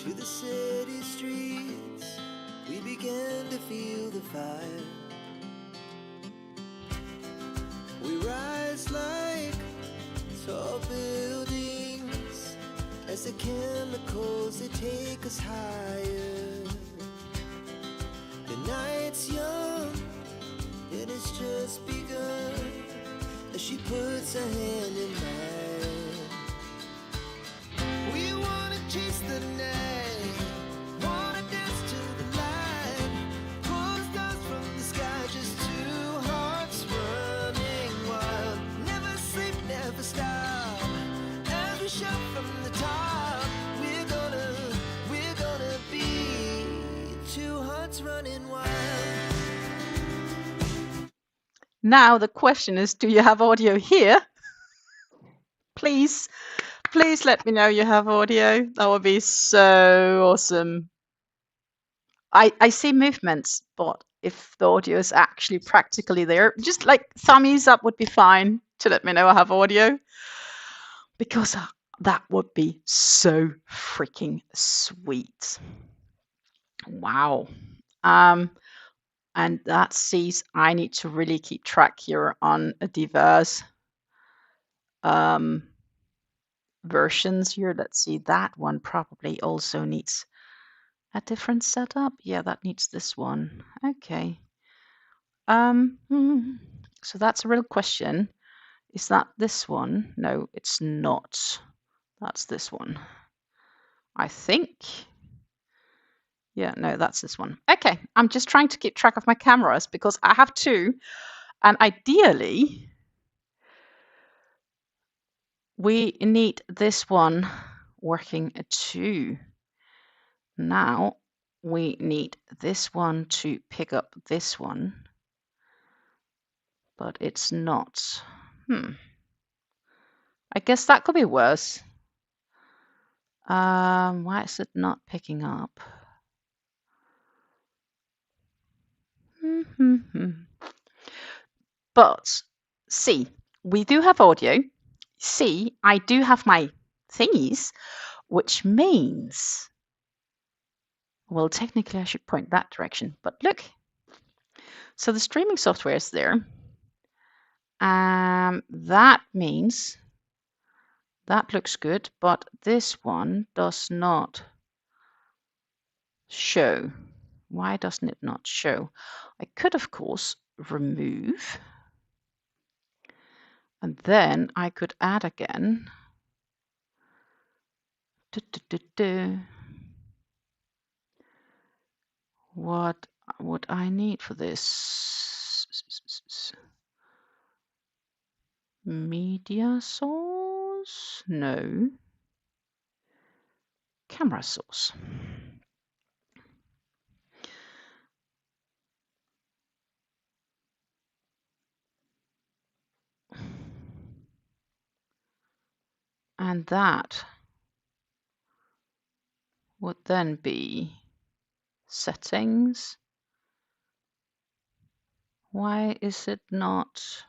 to the city streets, we began to feel the fire. We rise like tall buildings as the chemicals, they take us higher. The night's young, it has just begun, as she puts her hand in mine. We wanna chase the night, wanna dance to the light, pull the stars from the sky, just two hearts running wild. Never sleep, never stop, as we shout from the top. We're gonna be two hearts running wild. Now the question is, do you have audio here? Please let me know you have audio. That would be so awesome. I see movements, but if the audio is actually practically there, just like thummies up would be fine to let me know I have audio, because that would be so freaking sweet. Wow. And that sees I need to really keep track here on a diverse versions here. Let's see, that one probably also needs a different setup. Yeah, that needs this one. Okay. So that's a real question. Is that this one? No, it's not. That's this one, I think. Yeah, no, that's this one. Okay, I'm just trying to keep track of my cameras because I have two, and ideally we need this one working too. Now we need this one to pick up this one, but it's not. I guess that could be worse. Why is it not picking up? But see, we do have audio. See, I do have my thingies, which means, well, technically I should point that direction, but look. So the streaming software is there. That means that looks good, but this one does not show. Why doesn't it not show? I could, of course, remove, and then I could add again. What would I need for this? Media source? No. Camera source. And that would then be settings. Why is it not?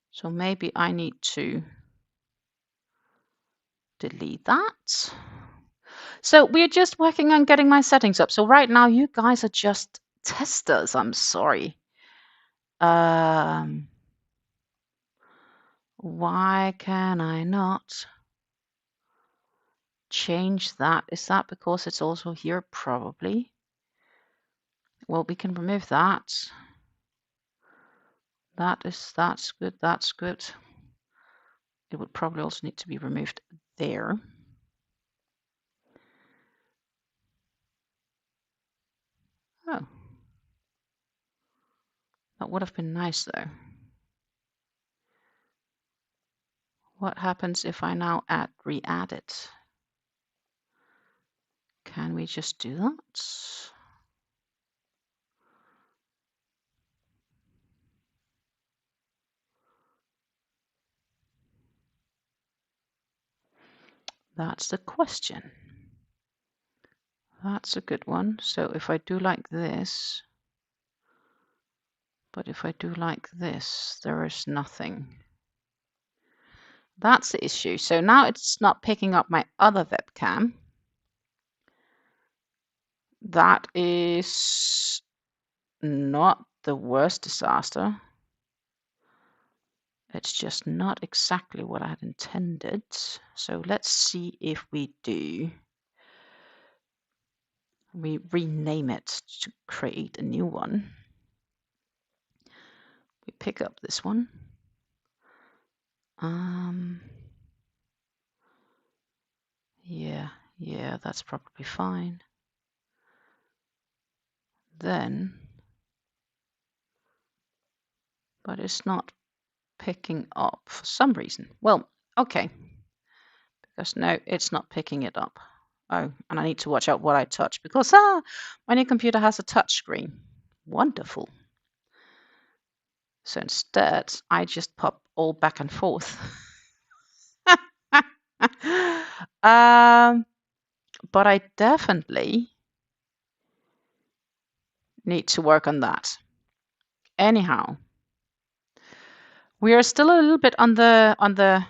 So maybe I need to delete that. So we're just working on getting my settings up. So right now you guys are just testers. I'm sorry. Why can I not change that? Is that because it's also here? Probably. Well, we can remove that. That's good. That's good. It would probably also need to be removed there. Oh, that would have been nice though. What happens if I now re-add it? Can we just do that? That's the question. That's a good one. So if I do like this, but if I do like this, there is nothing. That's the issue. So now it's not picking up my other webcam. That is not the worst disaster. It's just not exactly what I had intended. So let's see if we do. We rename it to create a new one. We pick up this one. Yeah, that's probably fine. Then, but it's not picking up for some reason. Well, okay. Because no, it's not picking it up. Oh, and I need to watch out what I touch because my new computer has a touch screen. Wonderful. So instead, I just pop all back and forth. But I definitely need to work on that. Anyhow, we are still a little bit on the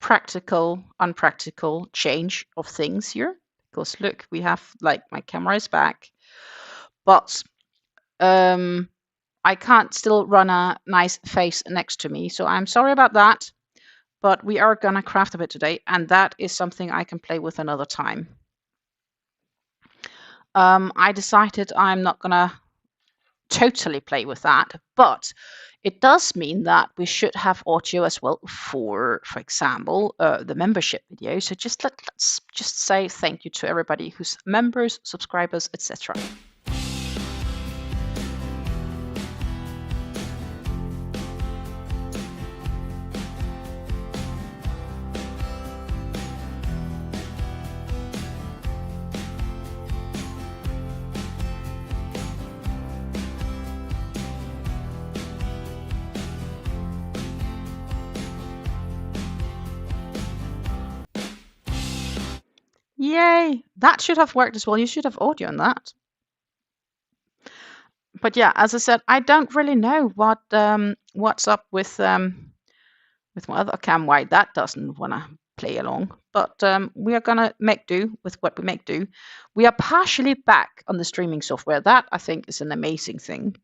practical, unpractical change of things here. Because look, we have like my camera is back, but I can't still run a nice face next to me. So I'm sorry about that, but we are gonna craft a bit today, and that is something I can play with another time. I decided I'm not gonna totally play with that, but it does mean that we should have audio as well for example, the membership video. So let's just say thank you to everybody who's members, subscribers, etc. Yay! That should have worked as well. You should have audio on that. But yeah, as I said, I don't really know what's up with my other cam, why that doesn't want to play along. But we are gonna make do with what we make do. We are partially back on the streaming software. That I think is an amazing thing.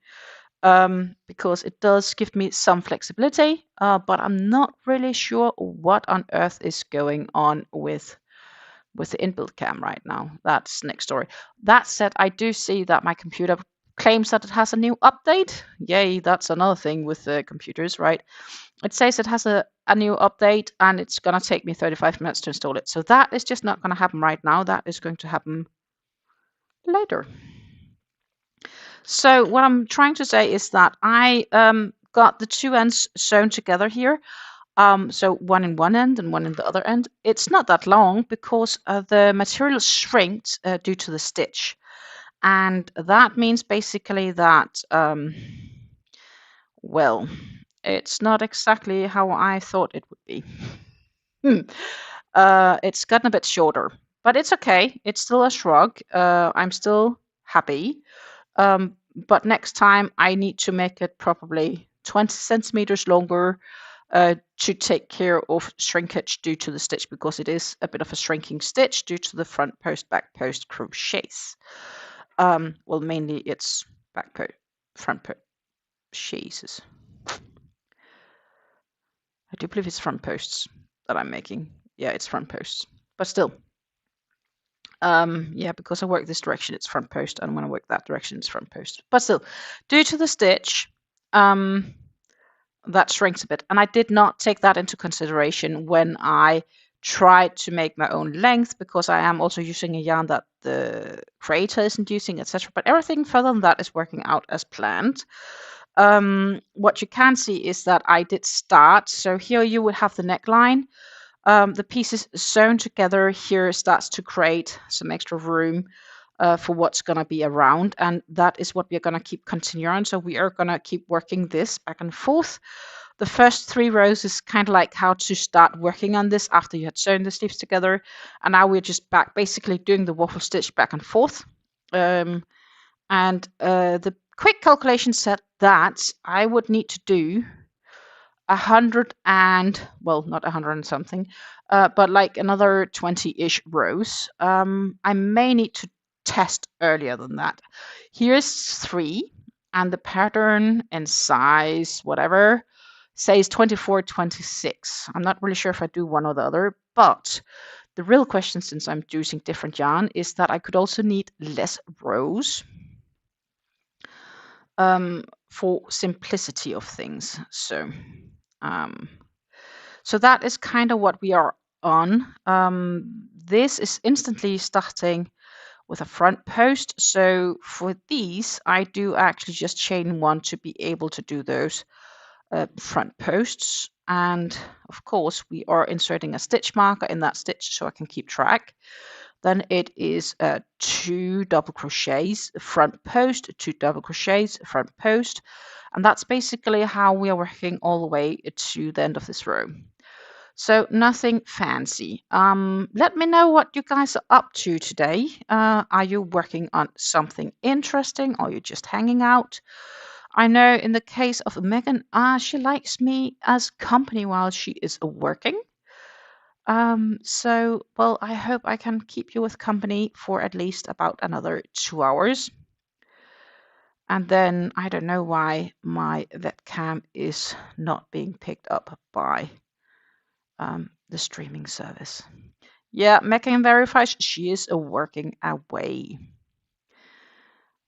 Because it does give me some flexibility, but I'm not really sure what on earth is going on with the inbuilt cam right now. That's next story. That said, I do see that my computer claims that it has a new update. Yay, that's another thing with the computers, right? It says it has a new update and it's going to take me 35 minutes to install it. So that is just not going to happen right now. That is going to happen later. So what I'm trying to say is that I got the two ends sewn together here. So one in one end and one in the other end. It's not that long because the material shrinks due to the stitch. And that means basically that, well, it's not exactly how I thought it would be. It's gotten a bit shorter, but it's okay. It's still a shrug. I'm still happy. But next time I need to make it probably 20 centimeters longer to take care of shrinkage due to the stitch, because it is a bit of a shrinking stitch due to the front post, back post crochets. Well, mainly it's back post, front post. Jesus. I do believe it's front posts that I'm making. Yeah, it's front posts, but still. Yeah, because I work this direction, it's front post, and when I work that direction, it's front post. But still, due to the stitch, that shrinks a bit. And I did not take that into consideration when I tried to make my own length, because I am also using a yarn that the creator isn't using, etc. But everything further than that is working out as planned. What you can see is that I did start. So here you would have the neckline. The pieces sewn together here starts to create some extra room for what's going to be around, and that is what we're going to keep continuing on. So we are going to keep working this back and forth. The first 3 rows is kind of like how to start working on this after you had sewn the sleeves together, and now we're just back basically doing the waffle stitch back and forth. And the quick calculation said that I would need to do 100 and, well, not 100 and something, but like another 20-ish rows. I may need to test earlier than that. Here's 3, and the pattern and size, whatever, says 24, 26. I'm not really sure if I do one or the other, but the real question, since I'm using different yarn, is that I could also need less rows for simplicity of things. So that is kind of what we are on. This is instantly starting with a front post. So for these, I do actually just chain 1 to be able to do those front posts. And of course, we are inserting a stitch marker in that stitch so I can keep track. Then it is 2 double crochets front post, 2 double crochets front post, and that's basically how we are working all the way to the end of this row. So nothing fancy. Let me know what you guys are up to today. Are you working on something interesting, or are you just hanging out? I know in the case of Megan, she likes me as company while she is working. So, well, I hope I can keep you with company for at least about another 2 hours. And then I don't know why my webcam is not being picked up by the streaming service. Yeah, Megan verifies she is working away.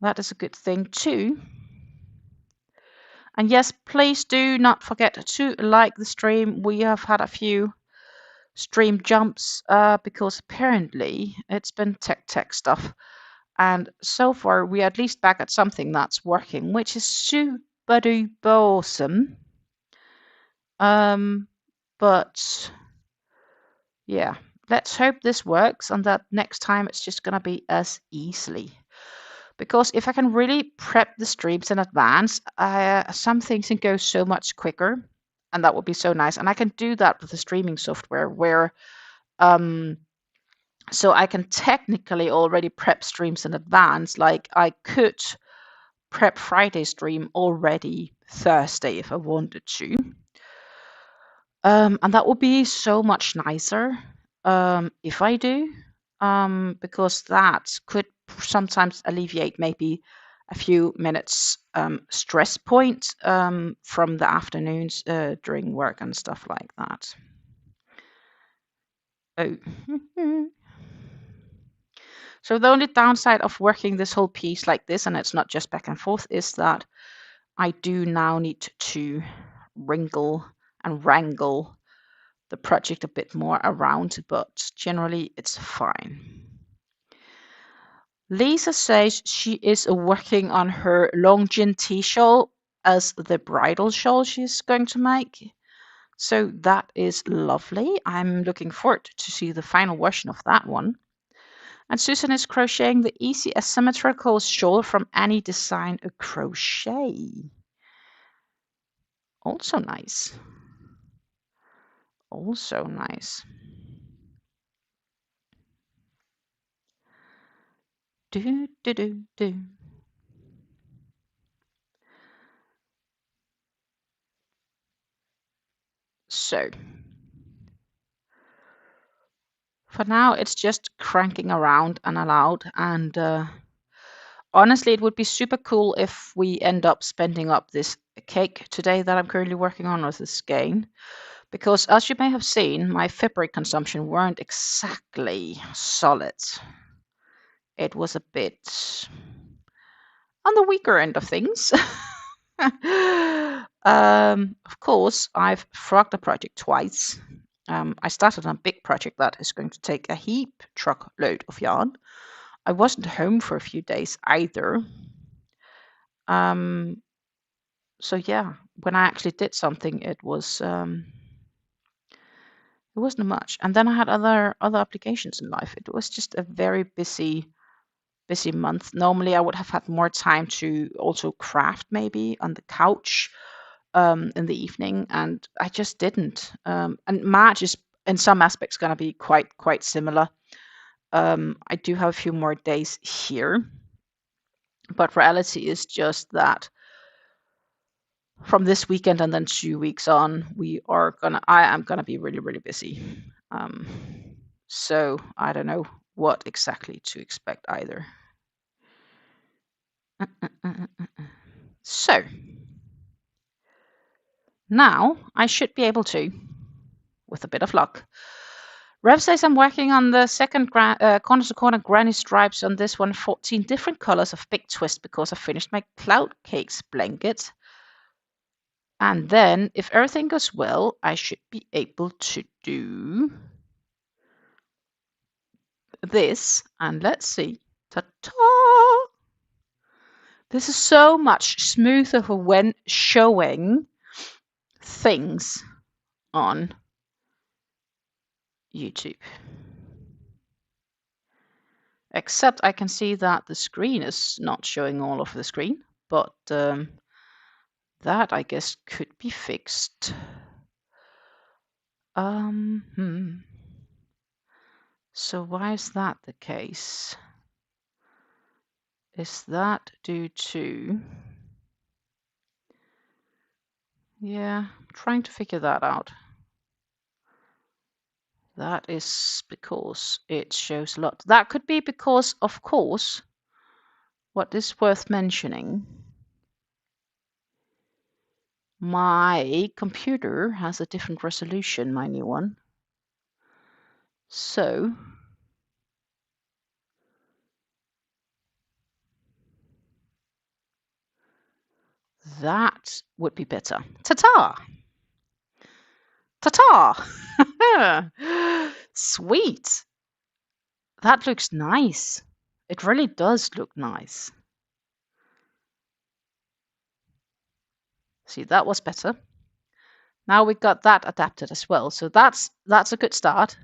That is a good thing too. And yes, please do not forget to like the stream. We have had a few stream jumps because apparently it's been tech stuff, and so far we're at least back at something that's working, which is super duper awesome. But yeah, let's hope this works and that next time it's just gonna be as easily, because if I can really prep the streams in advance, some things can go so much quicker, and that would be so nice. And I can do that with the streaming software where so I can technically already prep streams in advance. Like I could prep Friday stream already Thursday if I wanted to. And that would be so much nicer if I do, because that could sometimes alleviate maybe a few minutes stress point from the afternoons during work and stuff like that. Oh. So the only downside of working this whole piece like this, and it's not just back and forth, is that I do now need to wrinkle and wrangle the project a bit more around, but generally it's fine. Lisa says she is working on her Longines tea shawl as the bridal shawl she's going to make. So that is lovely. I'm looking forward to see the final version of that one. And Susan is crocheting the easy asymmetrical shawl from Any Design Crochet. Also nice. Also nice. Do, do, do, do. So, for now, it's just cranking around and aloud. And honestly, it would be super cool if we end up spending up this cake today that I'm currently working on with this skein. Because as you may have seen, my fabric consumption weren't exactly solid. It was a bit on the weaker end of things. Of course, I've frogged the project twice. I started on a big project that is going to take a heap truckload of yarn. I wasn't home for a few days either. So yeah, when I actually did something, it wasn't much. And then I had other obligations in life. It was just a very busy month. Normally, I would have had more time to also craft maybe on the couch in the evening, and I just didn't. And March is in some aspects going to be quite similar. I do have a few more days here, but reality is just that from this weekend and then 2 weeks on, I am gonna be really, really busy. So I don't know what exactly to expect either. So now I should be able to, with a bit of luck. Rev says I'm working on the second corner to corner granny stripes on this one, 14 different colors of big twist because I finished my cloud cakes blanket. And then if everything goes well, I should be able to do this. And let's see. Ta-ta! This is so much smoother for when showing things on YouTube. Except I can see that the screen is not showing all of the screen, but that I guess could be fixed. So why is that the case? Is that due to... Yeah, I'm trying to figure that out. That is because it shows a lot. That could be because, of course, what is worth mentioning, my computer has a different resolution, my new one. So that would be better. Ta-ta! Ta-ta! Sweet! That looks nice. It really does look nice. See, that was better. Now we got that adapted as well. So that's a good start.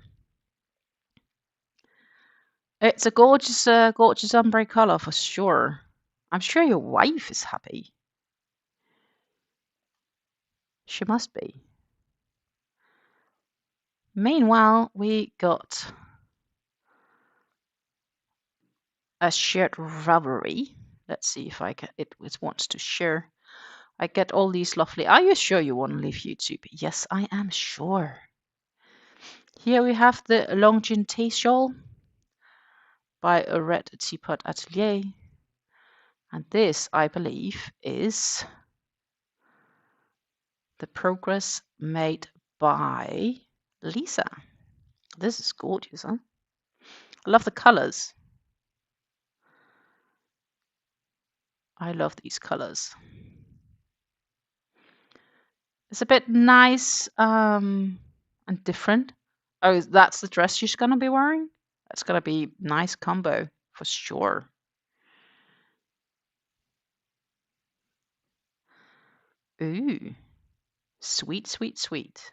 It's a gorgeous, gorgeous ombre color for sure. I'm sure your wife is happy. She must be. Meanwhile, we got a shared revelry. Let's see if it wants to share. I get all these lovely. Are you sure you want to leave YouTube? Yes, I am sure. Here we have the Longines Tea Shawl by a Red Teapot Atelier. And this, I believe, is the progress made by Lisa. This is gorgeous, huh? I love the colors. I love these colors. It's a bit nice and different. Oh, that's the dress she's gonna be wearing? That's gonna be nice combo for sure. Ooh, sweet, sweet, sweet.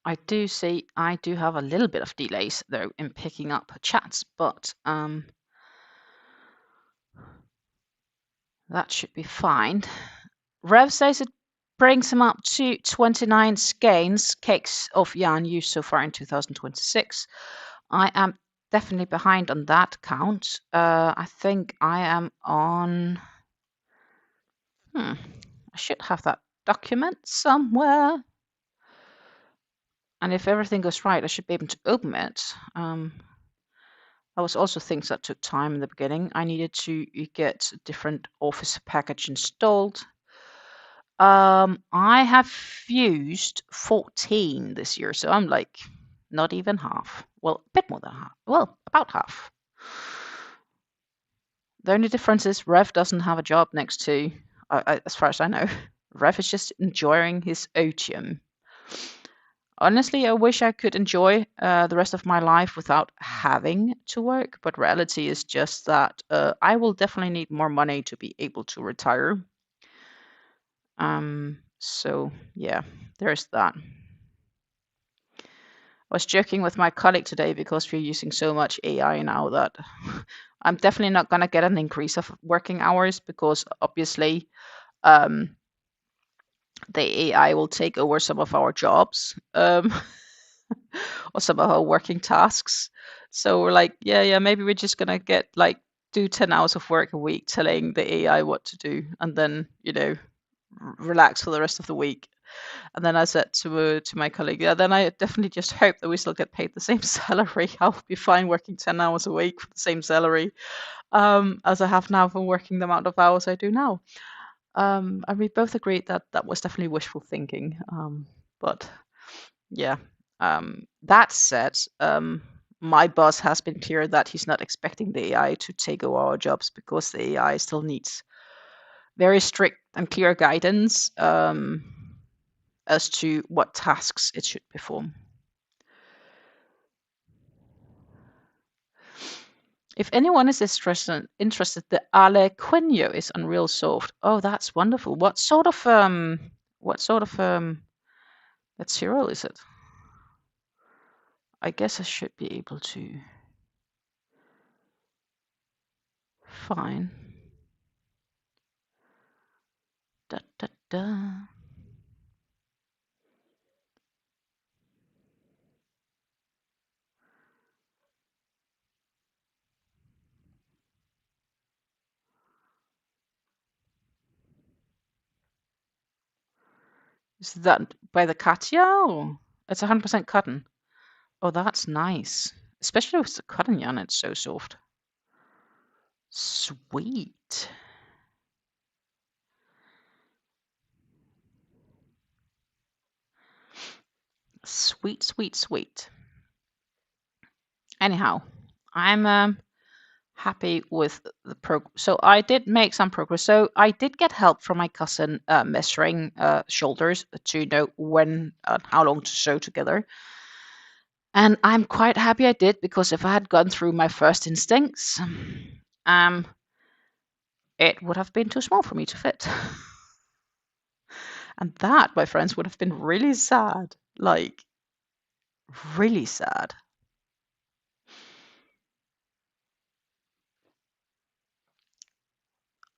I do see I do have a little bit of delays though in picking up chats, but that should be fine. Rev says it brings him up to 29 skeins, cakes of yarn used so far in 2026. I am definitely behind on that count. I think I am on... I should have that document somewhere. And if everything goes right, I should be able to open it. That was also things that took time in the beginning. I needed to get a different Office package installed. I have used 14 this year, so I'm like not even half. Well, a bit more than half. Well, about half. The only difference is Rev doesn't have a job next to, as far as I know. Rev is just enjoying his otium. Honestly, I wish I could enjoy the rest of my life without having to work, but reality is just that I will definitely need more money to be able to retire. So yeah, there's that. I was joking with my colleague today because we're using so much AI now that I'm definitely not going to get an increase of working hours because obviously the AI will take over some of our jobs. or some of our working tasks. So we're like, yeah, maybe we're just gonna get like do 10 hours of work a week telling the AI what to do, and then relax for the rest of the week. And then I said to my colleague, yeah, then I definitely just hope that we still get paid the same salary. I'll be fine working 10 hours a week for the same salary as I have now for working the amount of hours I do now. And we both agreed that that was definitely wishful thinking. But yeah, that said, my boss has been clear that he's not expecting the AI to take over our jobs because the AI still needs very strict and clear guidance as to what tasks it should perform. If anyone is interested, the Ale Quino is on Real Soft. Oh, that's wonderful. What sort of material is it? I guess I should be able to find. Da, da, da. Is that by the Katya? Or? It's 100% cotton. Oh, that's nice. Especially with the cotton yarn, it's so soft. Sweet. Sweet, sweet, sweet. Anyhow, I'm happy with the progress. So I did make some progress. So I did get help from my cousin measuring shoulders to know when and how long to sew together. And I'm quite happy I did, because if I had gone through my first instincts, it would have been too small for me to fit. And that, my friends, would have been really sad. Like, really sad.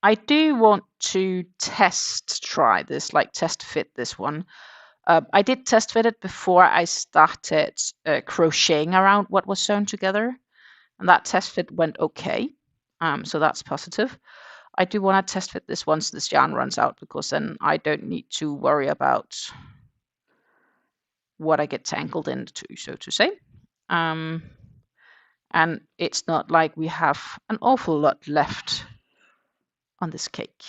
I do want to try this, like test fit this one. I did test fit it before I started crocheting around what was sewn together, and that test fit went okay. So that's positive. I do want to test fit this once this yarn runs out, because then I don't need to worry about what I get tangled into, so to say. And it's not like we have an awful lot left on this cake,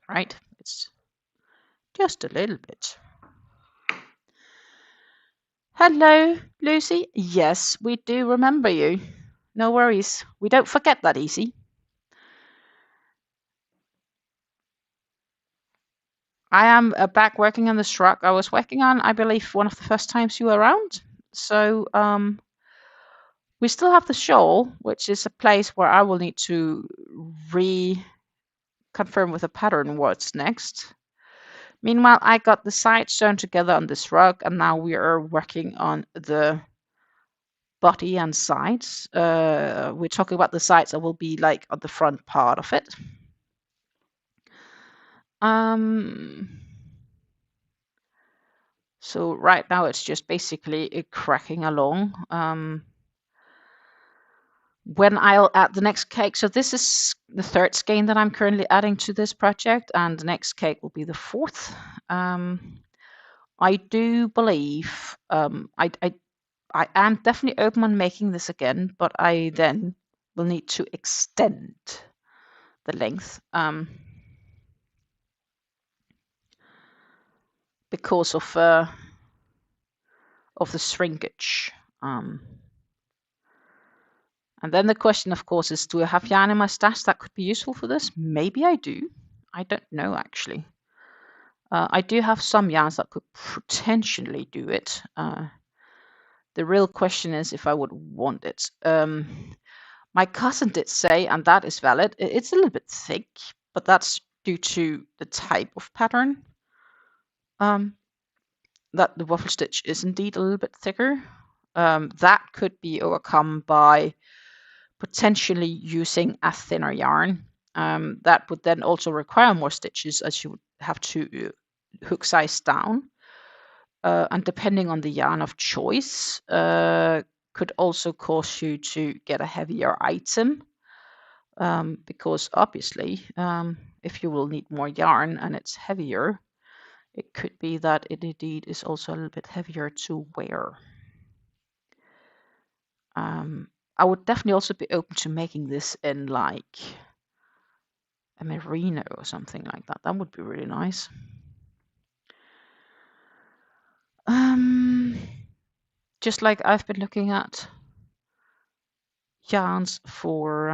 right? It's just a little bit. Hello, Lucy. Yes, we do remember you. No worries. We don't forget that easy. I am back working on the shrug I was working on, I believe, one of the first times you were around. So we still have the shawl, which is a place where I will need to reconfirm with the pattern what's next. Meanwhile, I got the sides sewn together on this rug, and now we are working on the body and sides. We're talking about the sides that will be like on the front part of it. So right now it's just basically cracking along. When I'll add the next cake, so this is the third skein that I'm currently adding to this project, and the next cake will be the fourth. I do believe I am definitely open on making this again, but I then will need to extend the length because of the shrinkage. And then the question, of course, is, do I have yarn in my stash that could be useful for this? Maybe I do. I don't know, actually. I do have some yarns that could potentially do it. The real question is if I would want it. My cousin did say, and that is valid, it's a little bit thick, but that's due to the type of pattern. That the waffle stitch is indeed a little bit thicker. That could be overcome by potentially using a thinner yarn. That would then also require more stitches, as you would have to hook size down. and depending on the yarn of choice, could also cause you to get a heavier item. Because obviously, if you will need more yarn and it's heavier, it could be that it indeed is also a little bit heavier to wear. I would definitely also be open to making this in like a merino or something like that. That would be really nice. Just like I've been looking at yarns for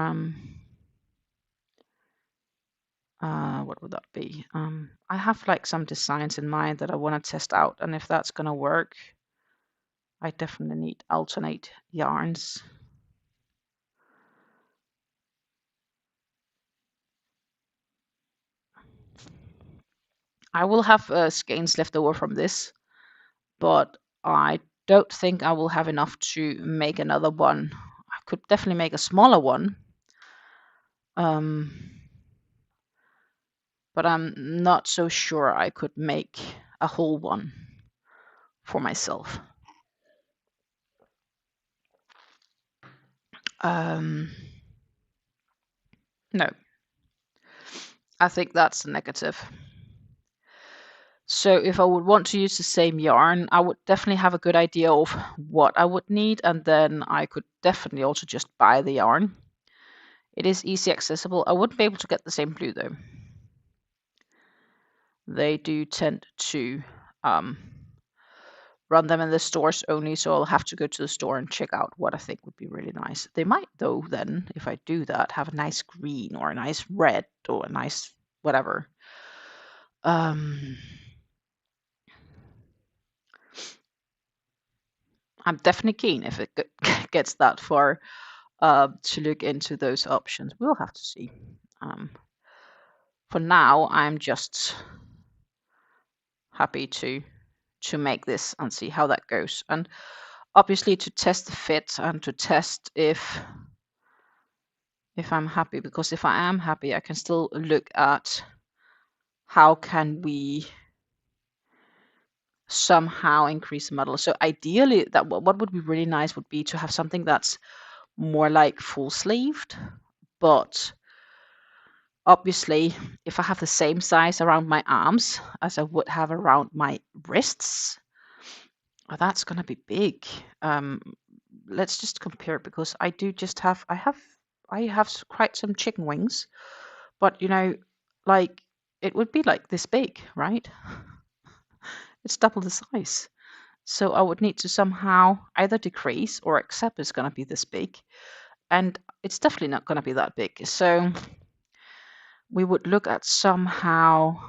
what would that be? I have like some designs in mind that I want to test out, and if that's gonna work, I definitely need alternate yarns. I will have skeins left over from this, but I don't think I will have enough to make another one. I could definitely make a smaller one. But I'm not so sure I could make a whole one for myself. No, I think that's a negative. So if I would want to use the same yarn, I would definitely have a good idea of what I would need, and then I could definitely also just buy the yarn. It is easy accessible. I wouldn't be able to get the same blue though. They do tend to run them in the stores only, so I'll have to go to the store and check out what I think would be really nice. They might though then, if I do that, have a nice green or a nice red or a nice whatever. I'm definitely keen if it gets that far to look into those options. We'll have to see. For now, I'm just happy to make this and see how that goes. And obviously to test the fit and to test if I'm happy, because if I am happy, I can still look at how can we somehow increase the model. So ideally, that what would be really nice would be to have something that's more like full sleeved, but obviously if I have the same size around my arms as I would have around my wrists, that's going to be big. Let's just compare, because I do just have I have quite some chicken wings, but you know, like it would be like this big, right? It's double the size. So I would need to somehow either decrease or accept it's going to be this big. And it's definitely not going to be that big. So we would look at somehow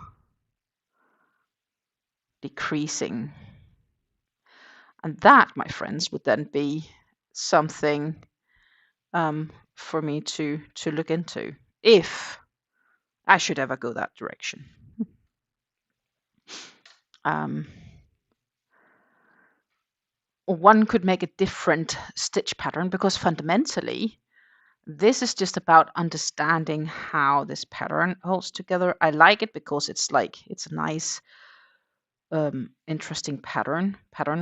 decreasing. And that, my friends, would then be something for me to look into if I should ever go that direction. One could make a different stitch pattern, because fundamentally this is just about understanding how this pattern holds together. I like it because it's a nice interesting pattern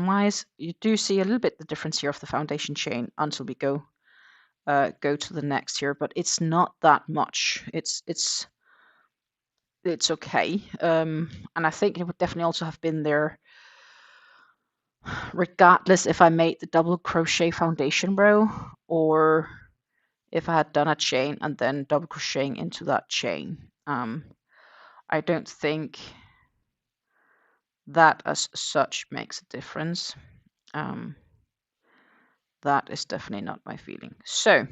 wise. You do see a little bit the difference here of the foundation chain until we go to the next here, but it's not that much. It's okay. And I think it would definitely also have been there regardless if I made the double crochet foundation row or if I had done a chain and then double crocheting into that chain. I don't think that as such makes a difference. That is definitely not my feeling. So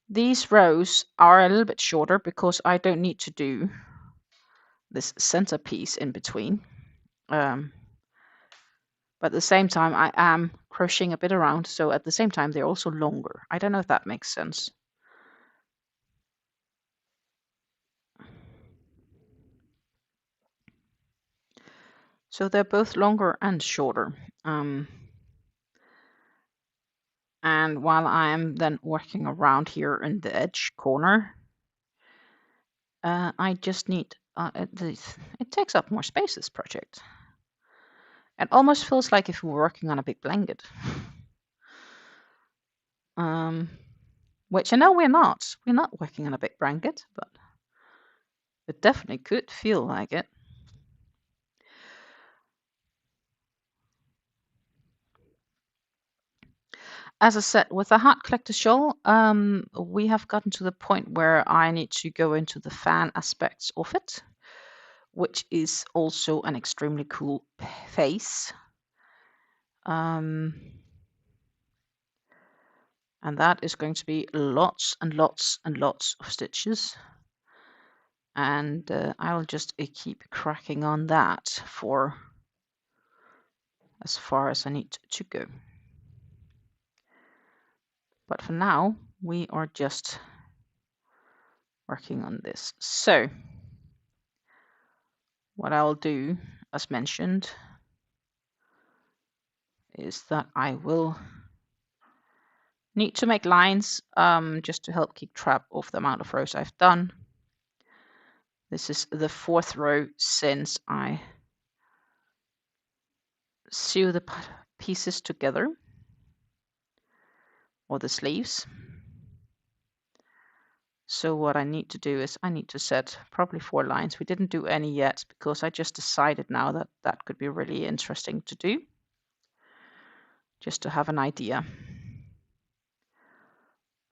these rows are a little bit shorter because I don't need to do this centerpiece in between. But at the same time, I am crocheting a bit around, so at the same time, they're also longer. I don't know if that makes sense. So they're both longer and shorter. And while I am then working around here in the edge corner, I just need, it takes up more space, this project. It almost feels like if we're working on a big blanket. Which I know we're not. We're not working on a big blanket, but it definitely could feel like it. As I said, with the Heart Collector shawl, we have gotten to the point where I need to go into the fan aspects of it, which is also an extremely cool face. And that is going to be lots and lots and lots of stitches. And I will just keep cracking on that for as far as I need to go. But for now, we are just working on this. So what I'll do, as mentioned, is that I will need to make lines just to help keep track of the amount of rows I've done. This is the 4th row since I sew the pieces together, or the sleeves. So what I need to do is I need to set probably 4 lines. We didn't do any yet because I just decided now that that could be really interesting to do, just to have an idea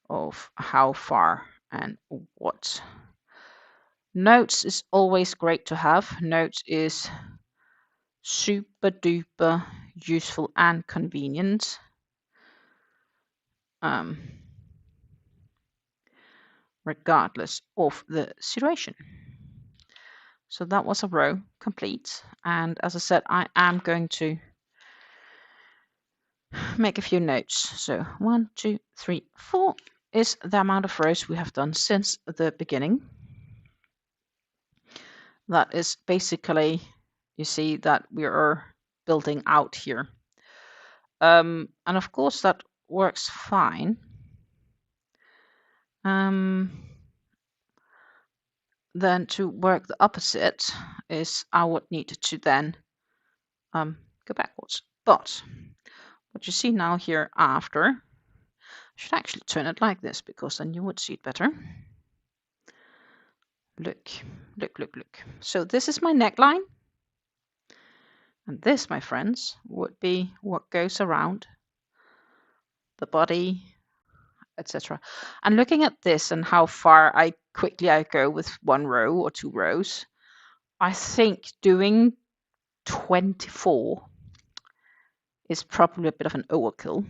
of how far and what. Notes is always great to have. Notes is super duper useful and convenient. Regardless of the situation. So that was a row complete, and as I said, I am going to make a few notes. So 1, 2, 3, 4 is the amount of rows we have done since the beginning. That is basically, you see that we are building out here. And of course that works fine. Then to work the opposite is I would need to then go backwards. But what you see now here after, I should actually turn it like this because then you would see it better. Look, look, look, look. So this is my neckline. And this, my friends, would be what goes around the body, etc. And looking at this and how far quickly I go with 1 row or 2 rows, I think doing 24 is probably a bit of an overkill.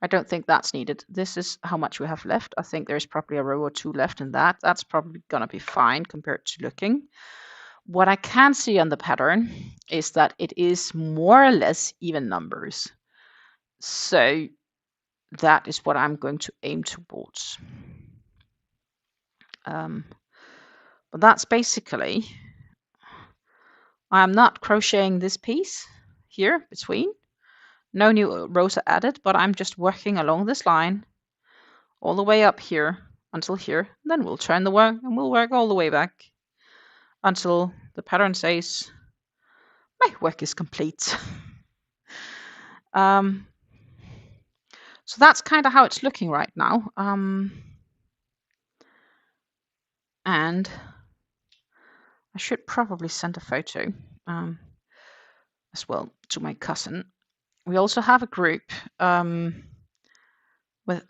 I don't think that's needed. This is how much we have left. I think there's probably a row or 2 left in that. That's probably going to be fine compared to looking. What I can see on the pattern is that it is more or less even numbers. So that is what I'm going to aim towards. But that's basically, I'm not crocheting this piece here between. No new rows are added, but I'm just working along this line all the way up here until here. Then we'll turn the work and we'll work all the way back until the pattern says my work is complete. So that's kind of how it's looking right now. And I should probably send a photo as well to my cousin. We also have a group. I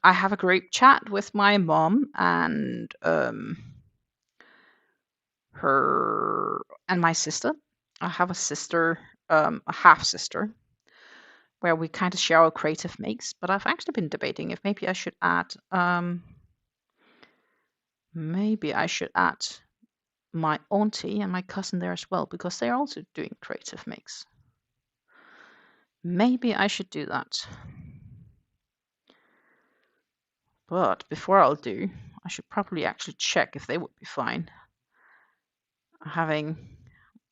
have a group chat with my mom and her and my sister. I have a sister, a half sister, where we kind of share our creative makes. But I've actually been debating if maybe I should add my auntie and my cousin there as well, because they're also doing creative makes. Maybe I should do that. But before I'll do, I should probably actually check if they would be fine having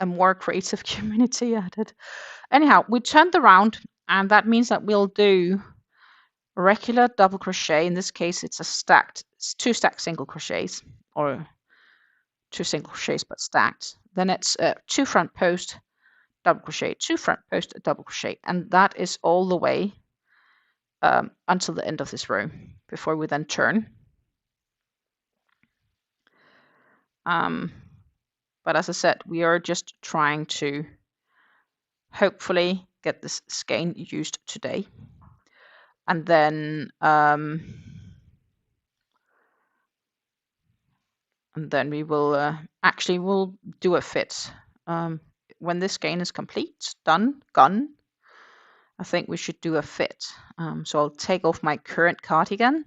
a more creative community added. Anyhow, we turned around, and that means that we'll do regular double crochet. In this case, it's 2 stacked single crochets, or 2 single crochets but stacked. Then it's 2 front post, double crochet, 2 front post, double crochet, and that is all the way until the end of this row before we then turn. But as I said, we are just trying to hopefully get this skein used today, and then we will actually we'll do a fit when this skein is complete, gone. I think we should do a fit. So I'll take off my current cardigan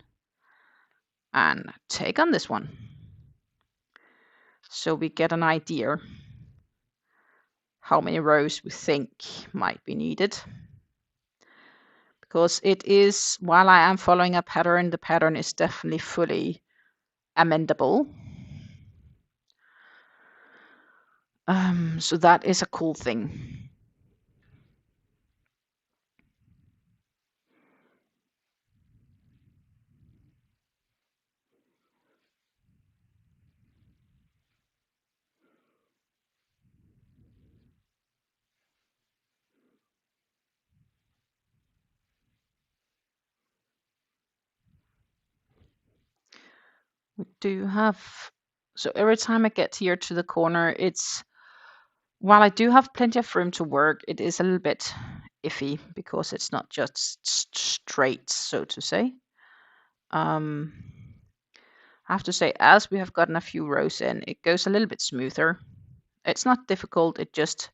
and take on this one, so we get an idea how many rows we think might be needed. Because it is, while I am following a pattern, the pattern is definitely fully amendable. So that is a cool thing. We do have, so every time I get here to the corner, it's, while I do have plenty of room to work, it is a little bit iffy because it's not just straight, so to say. I have to say, as we have gotten a few rows in, it goes a little bit smoother. It's not difficult, it just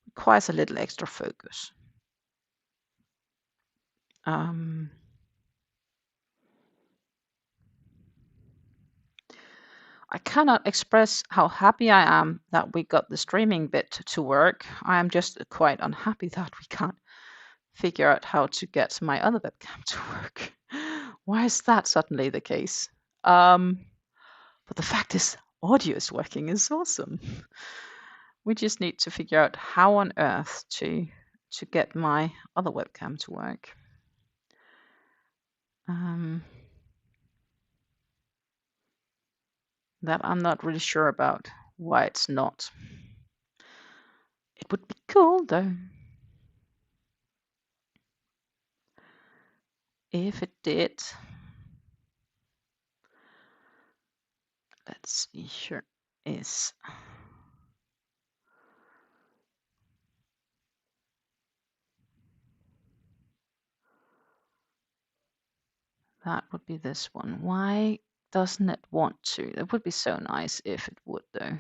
requires a little extra focus. I cannot express how happy I am that we got the streaming bit to work. I am just quite unhappy that we can't figure out how to get my other webcam to work. Why is that suddenly the case? But the fact is, audio is working is awesome. We just need to figure out how on earth to get my other webcam to work. That I'm not really sure about why it's not. It would be cool though if it did. Let's see, here is that would be this one. Why doesn't it want to? It would be so nice if it would though.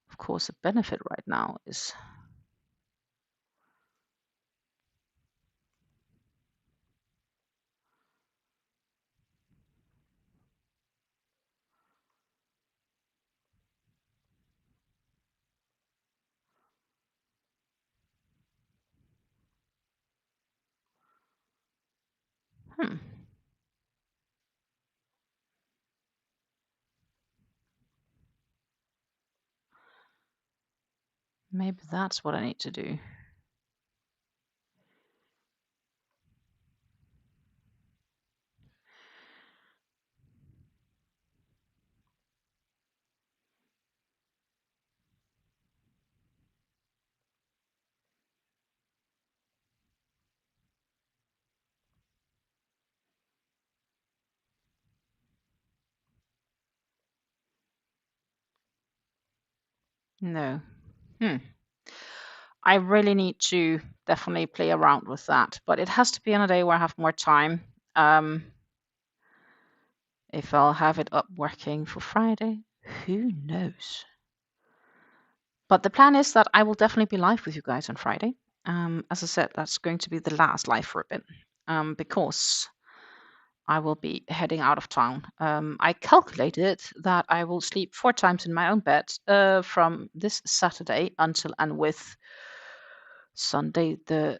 Of course, the benefit right now is maybe that's what I need to do. No. I really need to definitely play around with that, but it has to be on a day where I have more time. If I'll have it up working for Friday, who knows? But the plan is that I will definitely be live with you guys on Friday. As I said, that's going to be the last live for a bit, because I will be heading out of town. I calculated that I will sleep 4 times in my own bed from this Saturday until and with Sunday the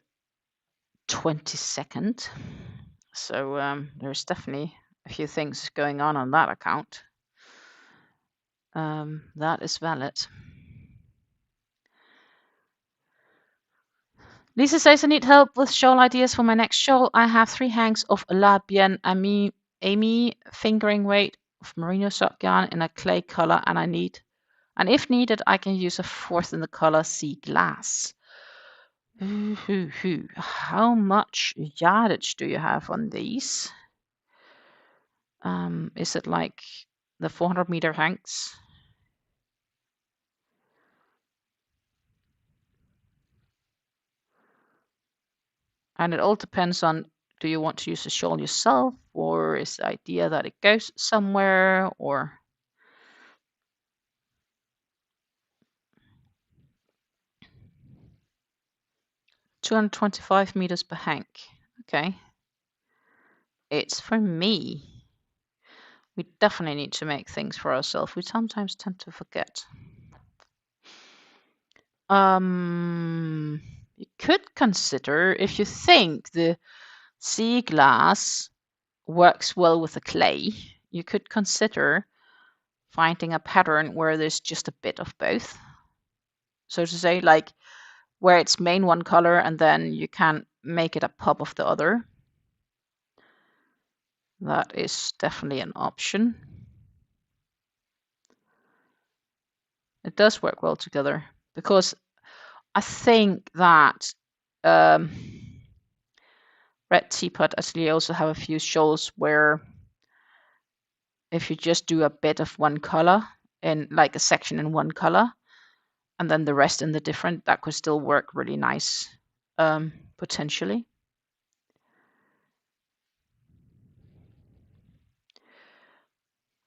22nd. So there's definitely a few things going on that account. That is valid. Lisa says, I need help with shawl ideas for my next shawl. I have 3 hangs of La Bien Amy fingering weight of merino sock yarn in a clay color, and if needed, I can use a fourth in the color sea glass. How much yardage do you have on these? Is it like the 400-meter hanks? And it all depends on, do you want to use the shawl yourself, or is the idea that it goes somewhere, or 225 meters per hank. Okay. It's for me. We definitely need to make things for ourselves. We sometimes tend to forget. You could consider, if you think the sea glass works well with the clay, you could consider finding a pattern where there's just a bit of both. So to say, like where it's main one color and then you can make it a pop of the other. That is definitely an option. It does work well together because I think that Red Teapot actually also have a few shawls where if you just do a bit of one color in like a section in one color and then the rest in the different, that could still work really nice potentially.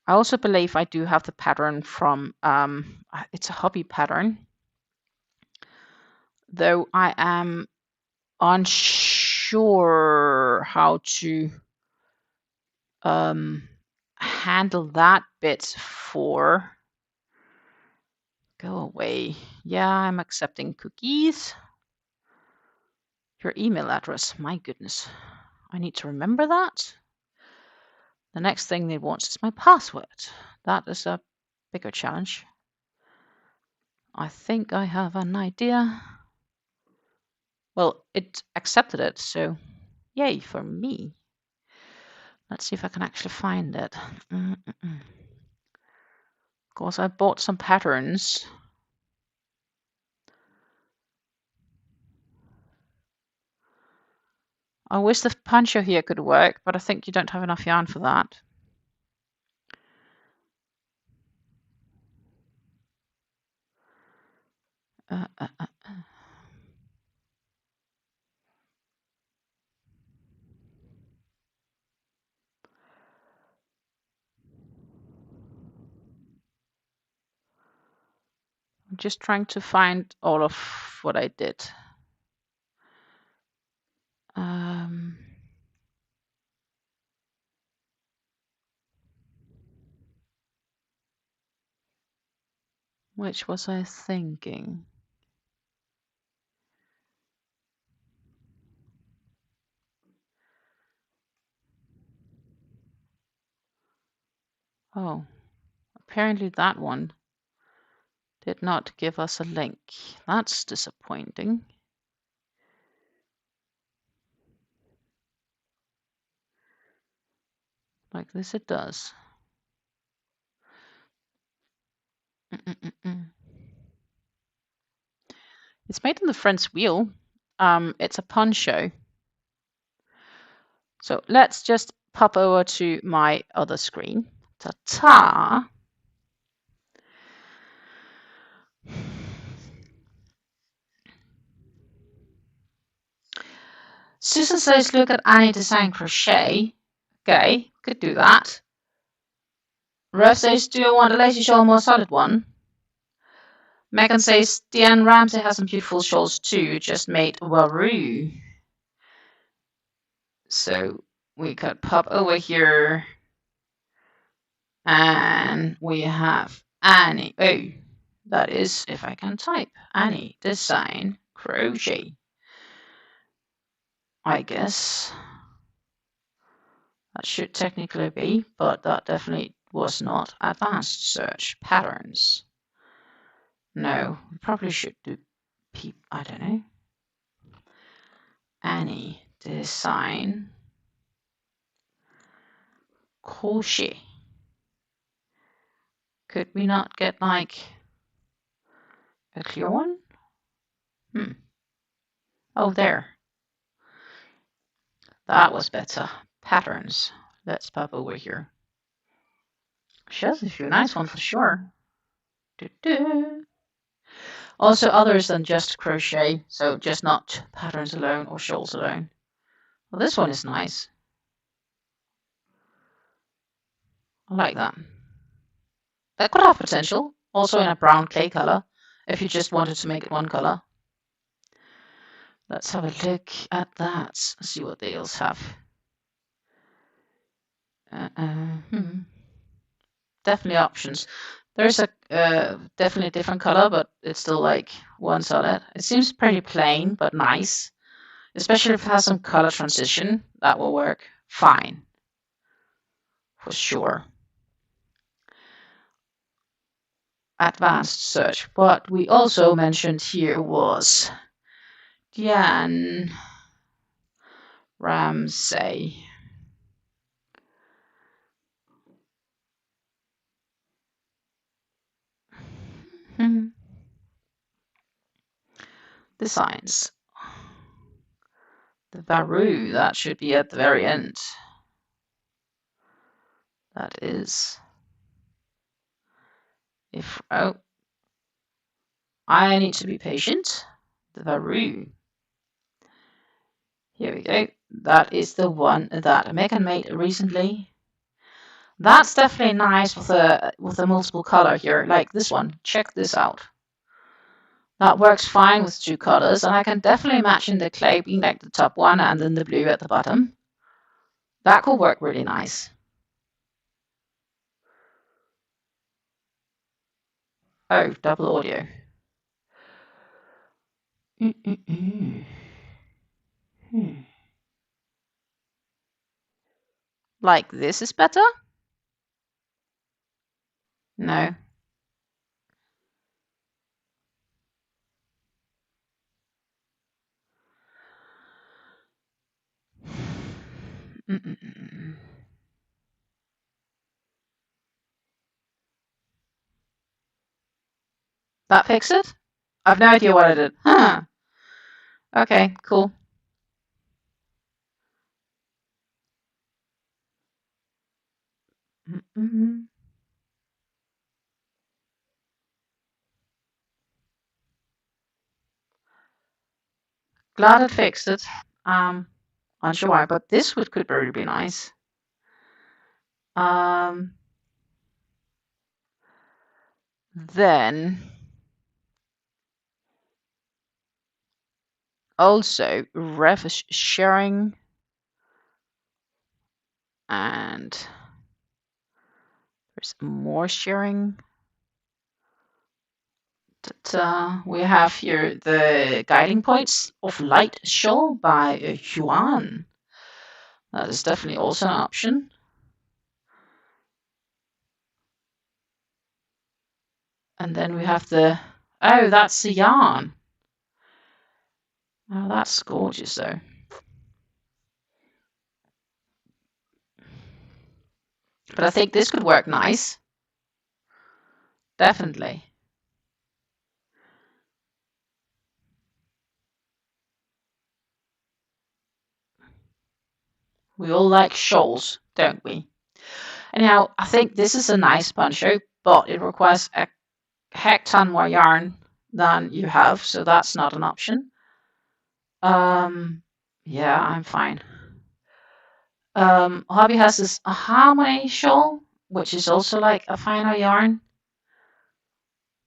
I also believe I do have the pattern from, it's a hobby pattern, though I am unsure how to handle that bit for. Go away. Yeah, I'm accepting cookies. Your email address. My goodness. I need to remember that. The next thing they want is my password. That is a bigger challenge. I think I have an idea. Well, it accepted it, so yay for me. Let's see if I can actually find it. Of course, I bought some patterns. I wish the poncho here could work, but I think you don't have enough yarn for that. I'm just trying to find all of what I did. Which was I thinking? Oh, apparently that one did not give us a link. That's disappointing. Like this it does. It's made on the French wheel. It's a poncho. So let's just pop over to my other screen. Ta-ta! Susan says, look at Annie Design Crochet. Okay, could do that. Rev says, do you want a lacy shawl, more solid one? Megan says, Deanne Ramsey has some beautiful shawls too, just made Waroo. So we could pop over here and we have Annie. Oh, that is, if I can type, Annie Design Crochet. I guess that should technically be, but that definitely was not advanced search patterns. No, we probably should do I don't know. Annie Design Crochet. Could we not get like a clear one? Oh, there. That was better. Patterns. Let's pop over here. She has a few nice ones for sure. Also others than just crochet, so just not patterns alone or shawls alone. Well, this one is nice. I like that. That could have potential, also in a brown clay color, if you just wanted to make it one color. Let's have a look at that, see what they else have. Definitely options. There's a definitely different color, but it's still like one solid. It seems pretty plain, but nice. Especially if it has some color transition, that will work fine. For sure. Advanced search. What we also mentioned here was Diane Ramsey. Designs. The Baru, that should be at the very end. That is. If, oh, I need to be patient. The Baru. Here we go. That is the one that Megan made recently. That's definitely nice with a multiple color here, like this one. Check this out. That works fine with two colors, and I can definitely imagine the clay being like the top one and then the blue at the bottom. That could work really nice. Oh, double audio. Like this is better? No. That fix it? I've no idea what I did. Huh. Okay, cool. Glad it fixed it. Unsure why, but this could really be nice. Then also ref sharing and there's more sharing. We have here the guiding points of light shawl by Yuan. That is definitely also an option. And then we have the, oh, that's the yarn. Oh, that's gorgeous though. But I think this could work nice. Definitely. We all like shawls, don't we? Anyhow, I think this is a nice poncho, but it requires a heck ton more yarn than you have, so that's not an option. Yeah, I'm fine. Hobby has this harmony shawl, which is also like a finer yarn.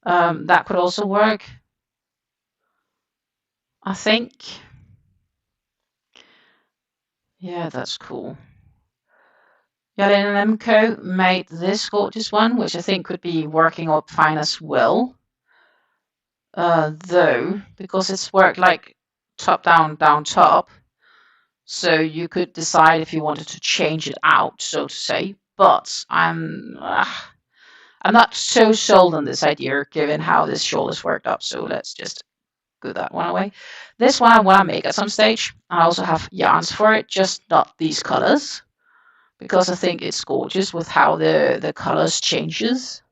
That could also work. I think. Yeah, that's cool. Yalen and Emco made this gorgeous one, which I think could be working up fine as well. Though, because it's worked like top down, down top, so you could decide if you wanted to change it out, so to say. But I'm not so sold on this idea, given how this shawl is worked up. So let's just go that one away. This one I want to make at some stage. I also have yarns for it, just not these colors, because I think it's gorgeous with how the colors changes.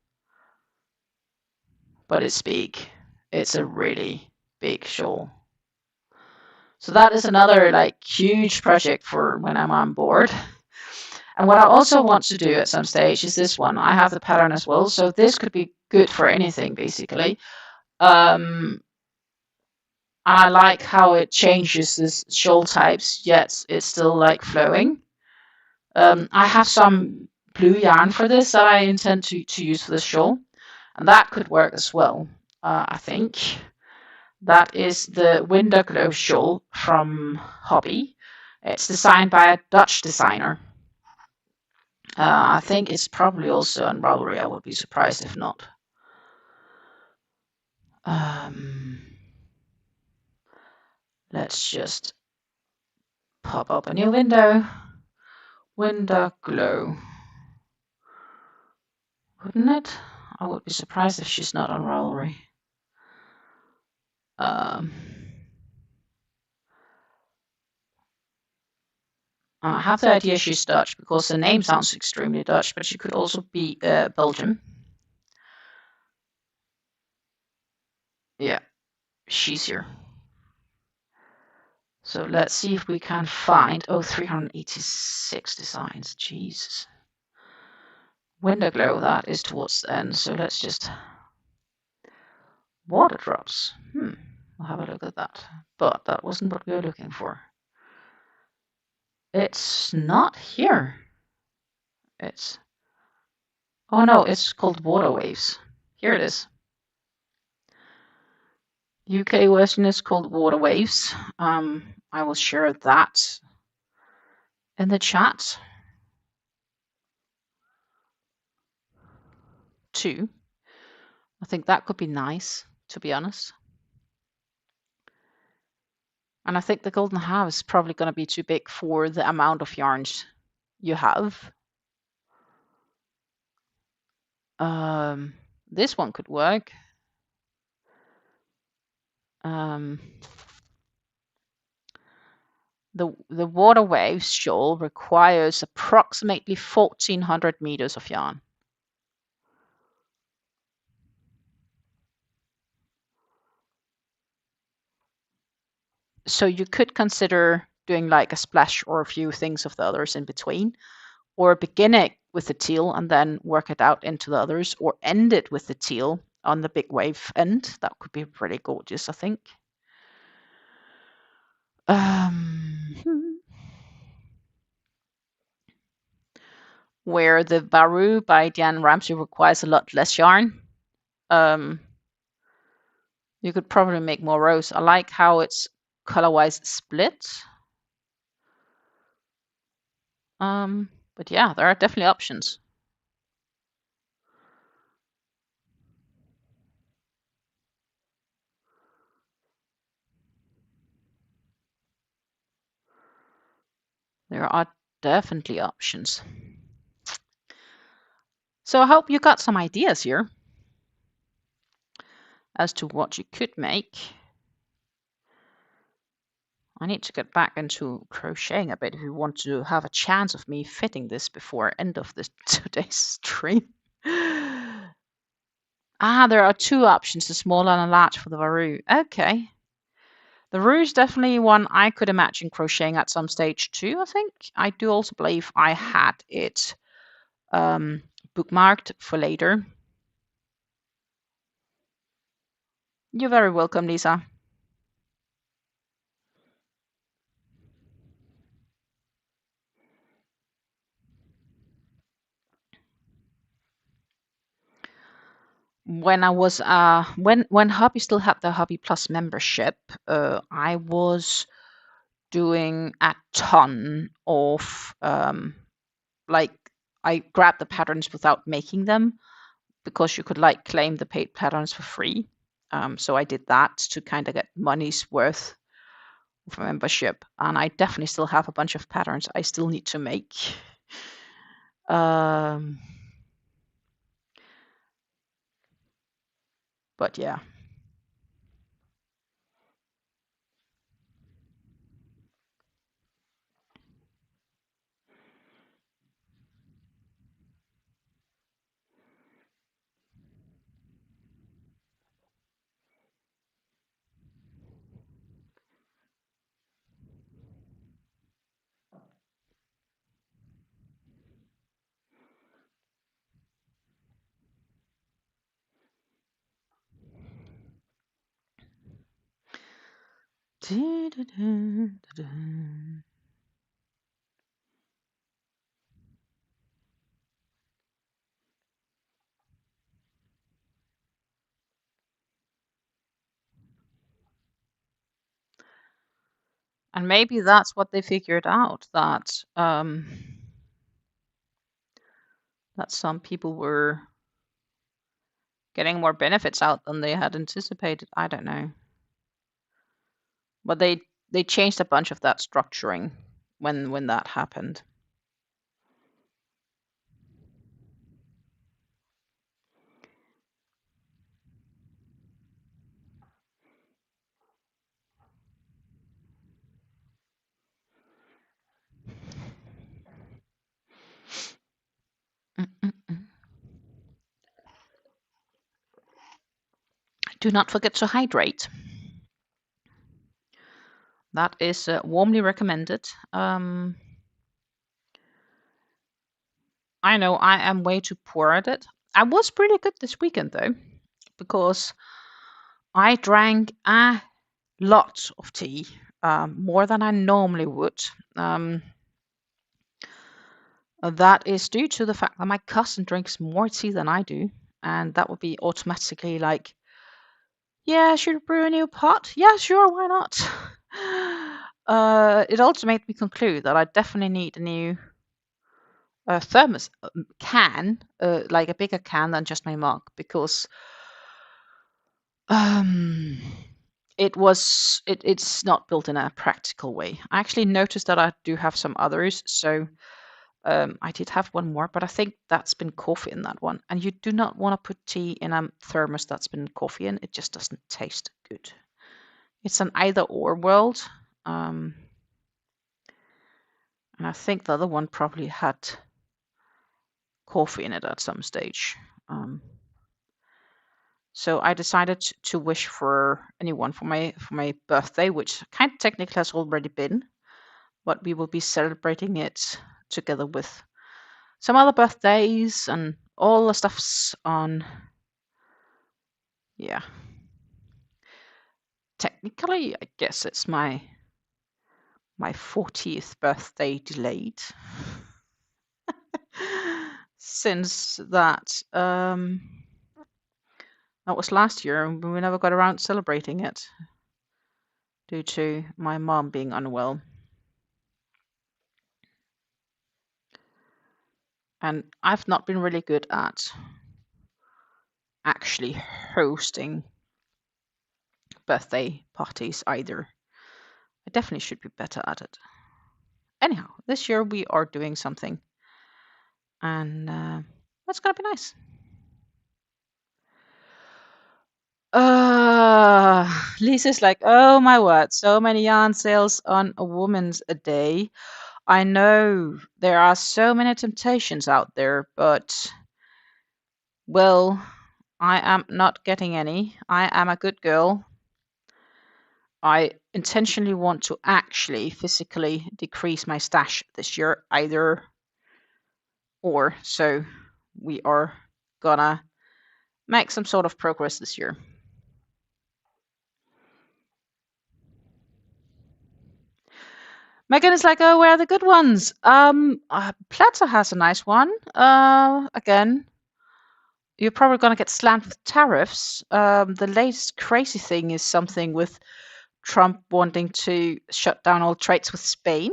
but it's big. It's a really big shawl. So that is another like huge project for when I'm on board. And what I also want to do at some stage is this one. I have the pattern as well, so this could be good for anything basically. I like how it changes this shawl types, yet it's still like flowing. I have some blue yarn for this that I intend to use for this shawl, and that could work as well. I think that is the Winter Glow shawl from Hobby. It's designed by a Dutch designer. I think it's probably also on Ravelry. I would be surprised if not. Let's just pop up a new window. Winter Glow. Wouldn't it? I would be surprised if she's not on Ravelry. I have the idea she's Dutch because the name sounds extremely Dutch, but she could also be Belgium. Yeah, she's here. So let's see if we can find, 386 designs, Jesus. Winter Glow, that is towards the end, so let's just, water drops, we'll have a look at that, but that wasn't what we were looking for. It's not here. It's, oh no, it's called Water Waves. Here it is. UK version is called Water Waves. I will share that in the chat too. I think that could be nice, to be honest. And I think the golden half is probably going to be too big for the amount of yarns you have. This one could work. The Water Waves shawl requires approximately 1,400 meters of yarn. So you could consider doing like a splash or a few things of the others in between, or begin it with the teal and then work it out into the others, or end it with the teal on the big wave end. That could be really gorgeous, I think. Where the Baru by Diane Ramsey requires a lot less yarn. You could probably make more rows. I like how it's color-wise split. But yeah, there are definitely options. There are definitely options. So I hope you got some ideas here as to what you could make. I need to get back into crocheting a bit if you want to have a chance of me fitting this before end of this today's stream. There are two options, a small and a large for the Varu. Okay. The Varu is definitely one I could imagine crocheting at some stage too, I think. I do also believe I had it bookmarked for later. You're very welcome, Lisa. When I was when Hobby still had the Hobby Plus membership, I was doing a ton of like I grabbed the patterns without making them because you could like claim the paid patterns for free. So I did that to kind of get money's worth of membership, and I definitely still have a bunch of patterns I still need to make. But yeah. And maybe that's what they figured out, that that some people were getting more benefits out than they had anticipated. I don't know. But they changed a bunch of that structuring when that happened. Do not forget to hydrate. That is warmly recommended. I know I am way too poor at it. I was pretty good this weekend though, because I drank a lot of tea, more than I normally would. That is due to the fact that my cousin drinks more tea than I do, and that would be automatically like, yeah, should we brew a new pot? Yeah, sure, why not? It also made me conclude that I definitely need a new thermos can, like a bigger can than just my mug, because it's not built in a practical way. I actually noticed that I do have some others, so I did have one more, but I think that's been coffee in that one. And you do not want to put tea in a thermos that's been coffee in. It just doesn't taste good. It's an either or world. And I think the other one probably had coffee in it at some stage. So I decided to wish for a new one for my birthday, which kind of technically has already been, but we will be celebrating it together with some other birthdays and all the stuffs on. Yeah. Technically, I guess it's my 40th birthday delayed. Since that was last year, and we never got around to celebrating it due to my mom being unwell. And I've not been really good at actually hosting birthday parties either. I definitely should be better at it. Anyhow, this year we are doing something, and that's gonna be nice. Lisa's like, oh my word, so many yarn sales on a woman's a day. I know there are so many temptations out there, but well, I am not getting any. I am a good girl. I intentionally want to actually physically decrease my stash this year, either or. So we are gonna make some sort of progress this year. Megan is like, oh, where are the good ones? Platter has a nice one. Again, you're probably gonna get slammed with tariffs. The latest crazy thing is something with Trump wanting to shut down all trades with Spain.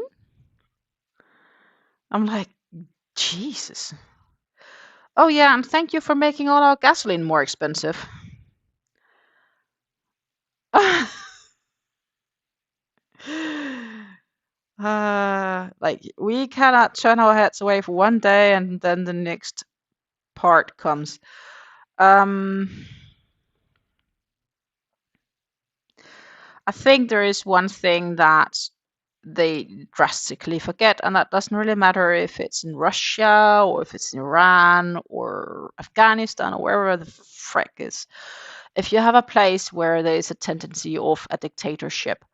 I'm like, Jesus. Oh yeah, and thank you for making all our gasoline more expensive. Like, we cannot turn our heads away for one day and then the next part comes. I think there is one thing that they drastically forget, and that doesn't really matter if it's in Russia or if it's in Iran or Afghanistan or wherever the frick is. If you have a place where there is a tendency of a dictatorship,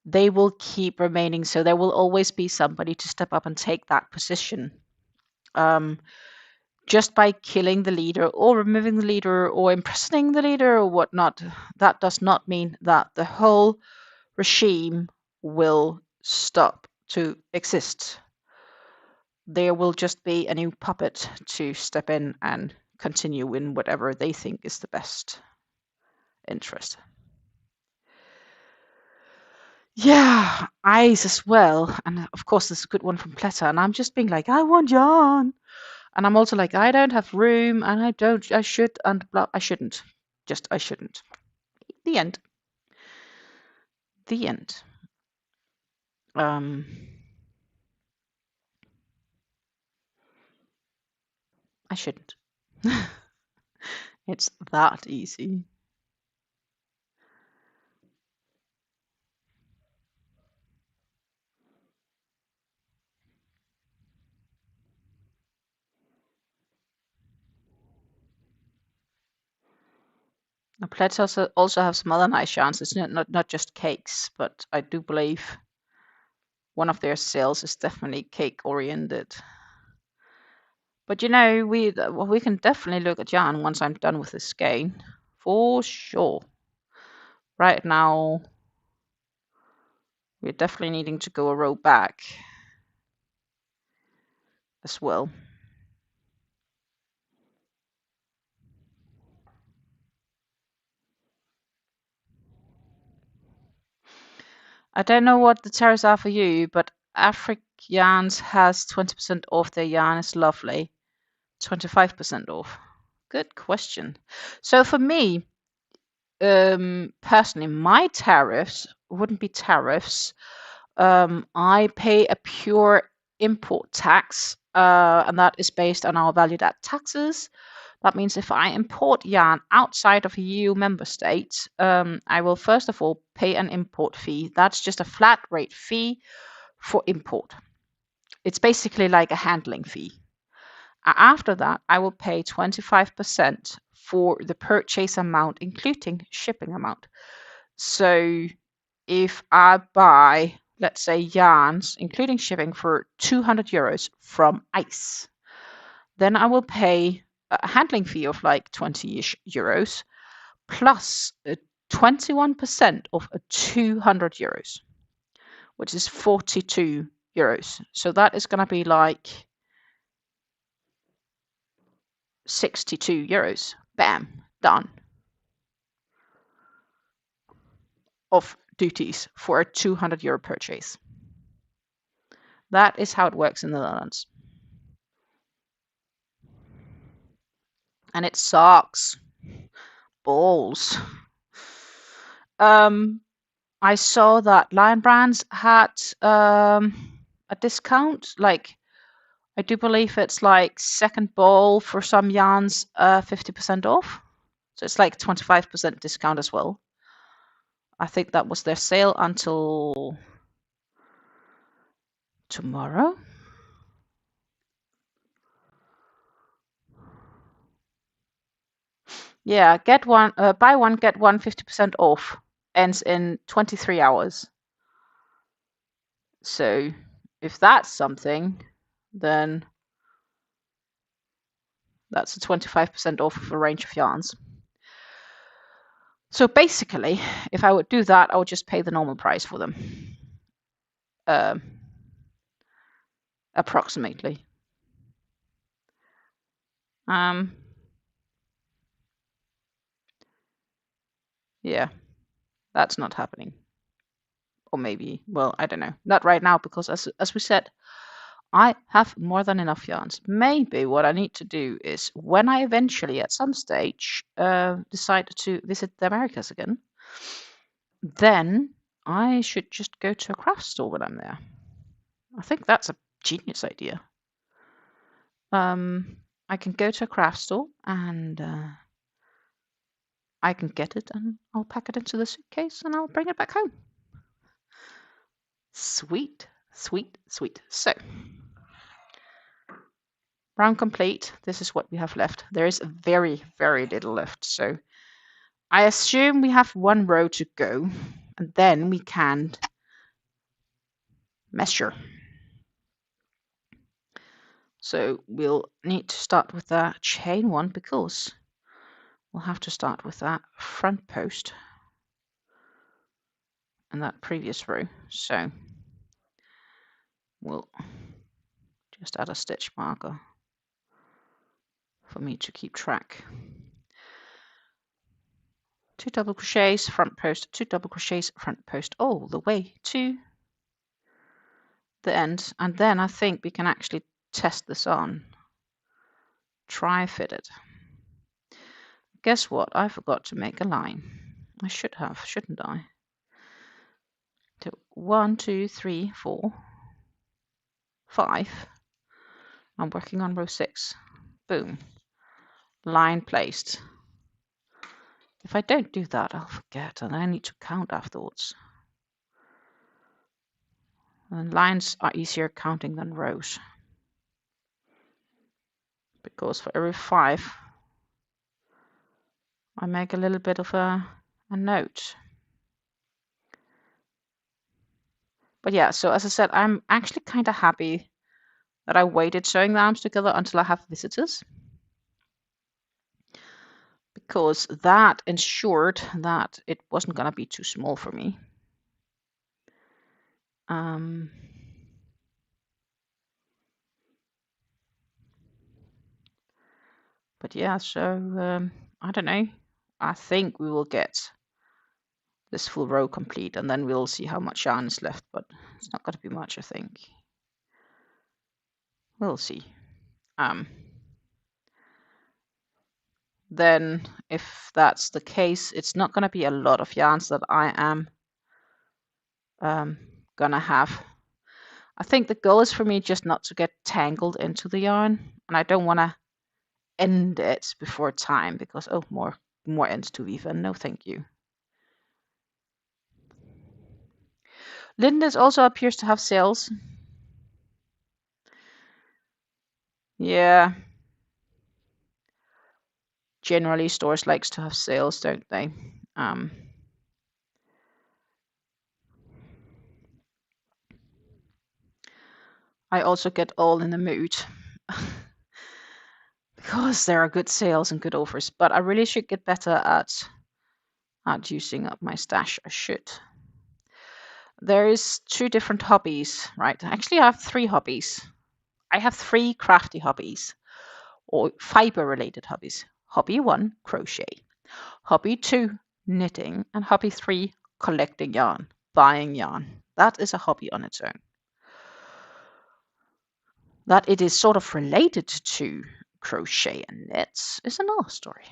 they will keep remaining. So there will always be somebody to step up and take that position. Just by killing the leader or removing the leader or imprisoning the leader or whatnot, that does not mean that the whole regime will stop to exist. There will just be a new puppet to step in and continue in whatever they think is the best interest. Yeah, eyes as well. And of course, there's a good one from Pletta. And I'm just being like, I want yarn. And I'm also like, I don't have room and I should, and blah, I shouldn't. Just, I shouldn't. The end. The end. I shouldn't. It's that easy. Now, Pletta also have some other nice yarns. It's not just cakes, but I do believe one of their sales is definitely cake oriented. But you know, we can definitely look at yarn once I'm done with this skein, for sure. Right now, we're definitely needing to go a row back as well. I don't know what the tariffs are for you, but Afric Yarns has 20% off their yarn. It's lovely. 25% off. Good question. So for me, personally, my tariffs wouldn't be tariffs. I pay a pure import tax, and that is based on our valued at taxes. That means if I import yarn outside of a EU member state, I will first of all pay an import fee. That's just a flat rate fee for import. It's basically like a handling fee. After that, I will pay 25% for the purchase amount, including shipping amount. So if I buy, let's say, yarns, including shipping, for 200 euros from ICE, then I will pay a handling fee of like 20-ish euros plus 21% of 200 euros, which is 42 euros. So that is going to be like 62 euros. Bam, done. Of duties for a 200 euro purchase. That is how it works in the Netherlands. And it sucks. Balls. I saw that Lion Brands had a discount. Like, I do believe it's like second ball for some yarns, 50% off. So it's like 25% discount as well. I think that was their sale until tomorrow. Yeah, get one, buy one, get one 50% off. Ends in 23 hours. So if that's something, then that's a 25% off of a range of yarns. So basically, if I would do that, I would just pay the normal price for them. Approximately. Yeah, that's not happening. Or maybe, well, I don't know. Not right now, because as we said, I have more than enough yarns. Maybe what I need to do is, when I eventually, at some stage, decide to visit the Americas again, then I should just go to a craft store when I'm there. I think that's a genius idea. I can go to a craft store and I can get it and I'll pack it into the suitcase and I'll bring it back home. Sweet, sweet, sweet. So, round complete. This is what we have left. There is very, very little left. So I assume we have one row to go, and then we can measure. So we'll need to start with the chain one, because we'll have to start with that front post. in that previous row. So we'll just add a stitch marker for me to keep track. 2 double crochets, front post, 2 double crochets, front post, all the way to the end. And then I think we can actually test this on. Try fit it. Guess what? I forgot to make a line. I should have, shouldn't I? So 1, 2, 3, 4, 5. I'm working on row 6. Boom. Line placed. If I don't do that, I'll forget, and I need to count afterwards. And lines are easier counting than rows, because for every 5, I make a little bit of a note. But yeah, so as I said, I'm actually kind of happy that I waited sewing the arms together until I have visitors, because that ensured that it wasn't going to be too small for me. But yeah, so I don't know. I think we will get this full row complete, and then we'll see how much yarn is left, but it's not going to be much, I think. We'll see. Then if that's the case, it's not going to be a lot of yarns that I am gonna have. I think the goal is for me just not to get tangled into the yarn, and I don't want to end it before time, because oh, more ends to weave in. No thank you. Linda's also appears to have sales. Yeah. Generally, stores likes to have sales, don't they? I also get all in the mood because there are good sales and good offers, but I really should get better at using up my stash. I should. There is 2 different hobbies, right? Actually, I have 3 hobbies. I have 3 crafty hobbies, or fiber-related hobbies. Hobby 1, crochet. Hobby 2, knitting. And hobby 3, collecting yarn, buying yarn. That is a hobby on its own. That it is sort of related to crochet and knits is another story.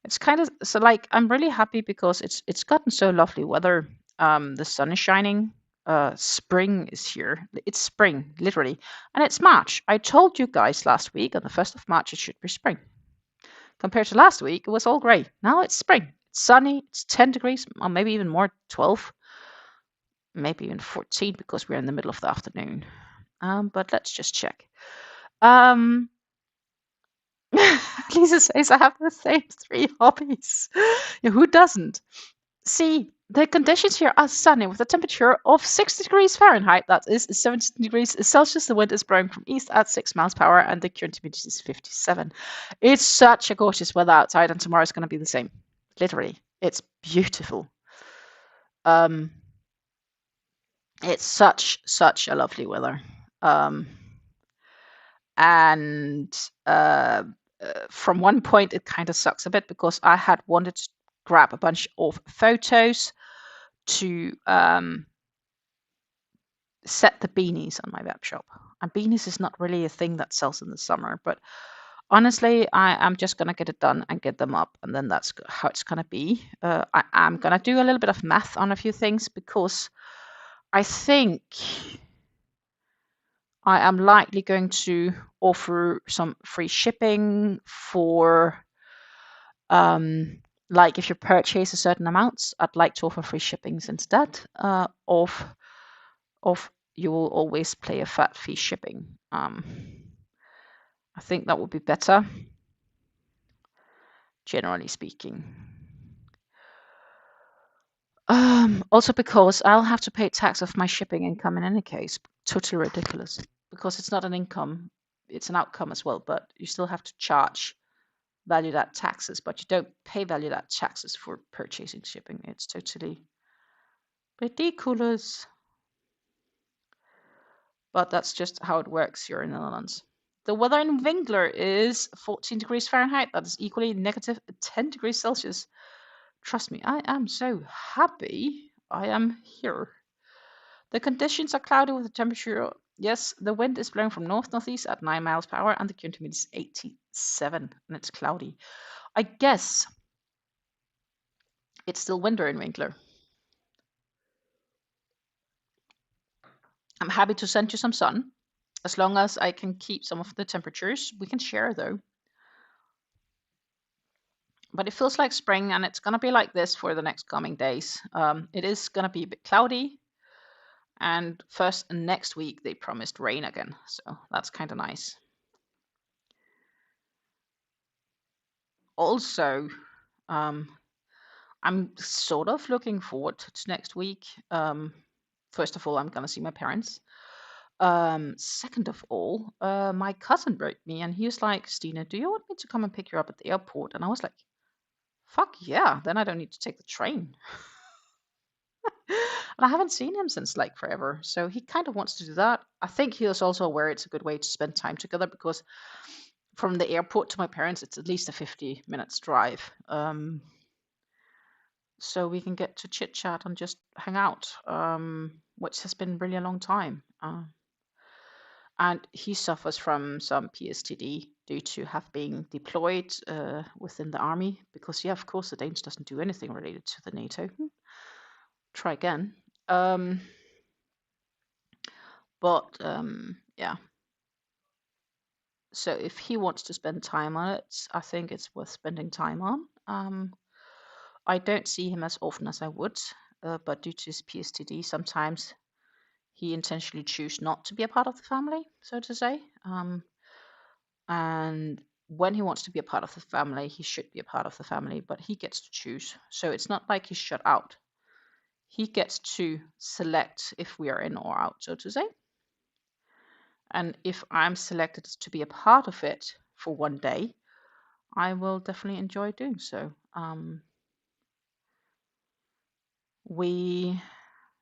It's kind of, so like, I'm really happy because it's gotten so lovely weather. The sun is shining. Spring is here. It's spring, literally. And it's March. I told you guys last week on the 1st of March it should be spring. Compared to last week, it was all grey. Now it's spring. It's sunny. It's 10 degrees, or maybe even more, 12. Maybe even 14 because we're in the middle of the afternoon. But let's just check. Lisa says I have the same 3 hobbies. Yeah, who doesn't? See, the conditions here are sunny with a temperature of 60 degrees Fahrenheit. That is 17 degrees Celsius. The wind is blowing from east at 6 miles per hour, and the current humidity is 57. It's such a gorgeous weather outside, and tomorrow is going to be the same. Literally, it's beautiful. It's such a lovely weather. And from one point, it kind of sucks a bit because I had wanted to grab a bunch of photos to set the beanies on my web shop. And beanies is not really a thing that sells in the summer, but honestly, I am just going to get it done and get them up, and then that's how it's going to be. I am going to do a little bit of math on a few things because I think I am likely going to offer some free shipping for, like if you purchase a certain amount, I'd like to offer free shippings instead of you will always pay a fat fee shipping. I think that would be better, generally speaking. Also because I'll have to pay tax of my shipping income in any case. Totally ridiculous. Because it's not an income, it's an outcome as well, but you still have to charge value add taxes, but you don't pay value add taxes for purchasing shipping. It's totally ridiculous. But that's just how it works here in the Netherlands. The weather in Winkler is 14 degrees Fahrenheit. That is equally negative 10 degrees Celsius. Trust me, I am so happy I am here. The conditions are cloudy with the temperature. Yes, the wind is blowing from north-northeast at 9 miles per hour and the current humidity is 87 and it's cloudy. I guess it's still winter in Winkler. I'm happy to send you some sun. As long as I can keep some of the temperatures, we can share though. But it feels like spring and it's going to be like this for the next coming days. It is going to be a bit cloudy. And first next week, they promised rain again. So that's kind of nice. Also, I'm sort of looking forward to next week. First of all, I'm going to see my parents. Second of all, my cousin wrote me and he was like, Stina, do you want me to come and pick you up at the airport? And I was like, fuck yeah, then I don't need to take the train. And I haven't seen him since like forever. So he kind of wants to do that. I think he was also aware it's a good way to spend time together because from the airport to my parents, it's at least a 50 minutes drive. So we can get to chit chat and just hang out, which has been really a long time. And he suffers from some PSTD due to have been deployed within the army because, yeah, of course, the Danes doesn't do anything related to the NATO. Try again. Yeah. So if he wants to spend time on it, I think it's worth spending time on. I don't see him as often as I would, but due to his PSTD, sometimes he intentionally chooses not to be a part of the family, so to say. And when he wants to be a part of the family, he should be a part of the family, but he gets to choose. So it's not like he's shut out. He gets to select if we are in or out, so to say. And if I'm selected to be a part of it for one day, I will definitely enjoy doing so. We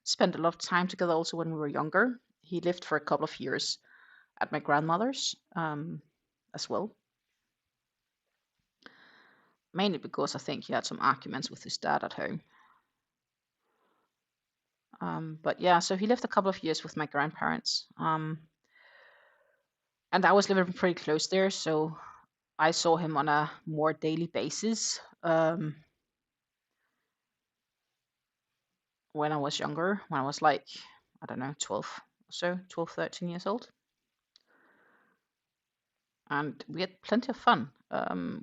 spent a lot of time together also when we were younger. He lived for a couple of years at my grandmother's as well. Mainly because I think he had some arguments with his dad at home. But yeah, so he lived a couple of years with my grandparents. And I was living pretty close there, so I saw him on a more daily basis when I was younger, when I was like, I don't know, 12 or so, 12, 13 years old. And we had plenty of fun.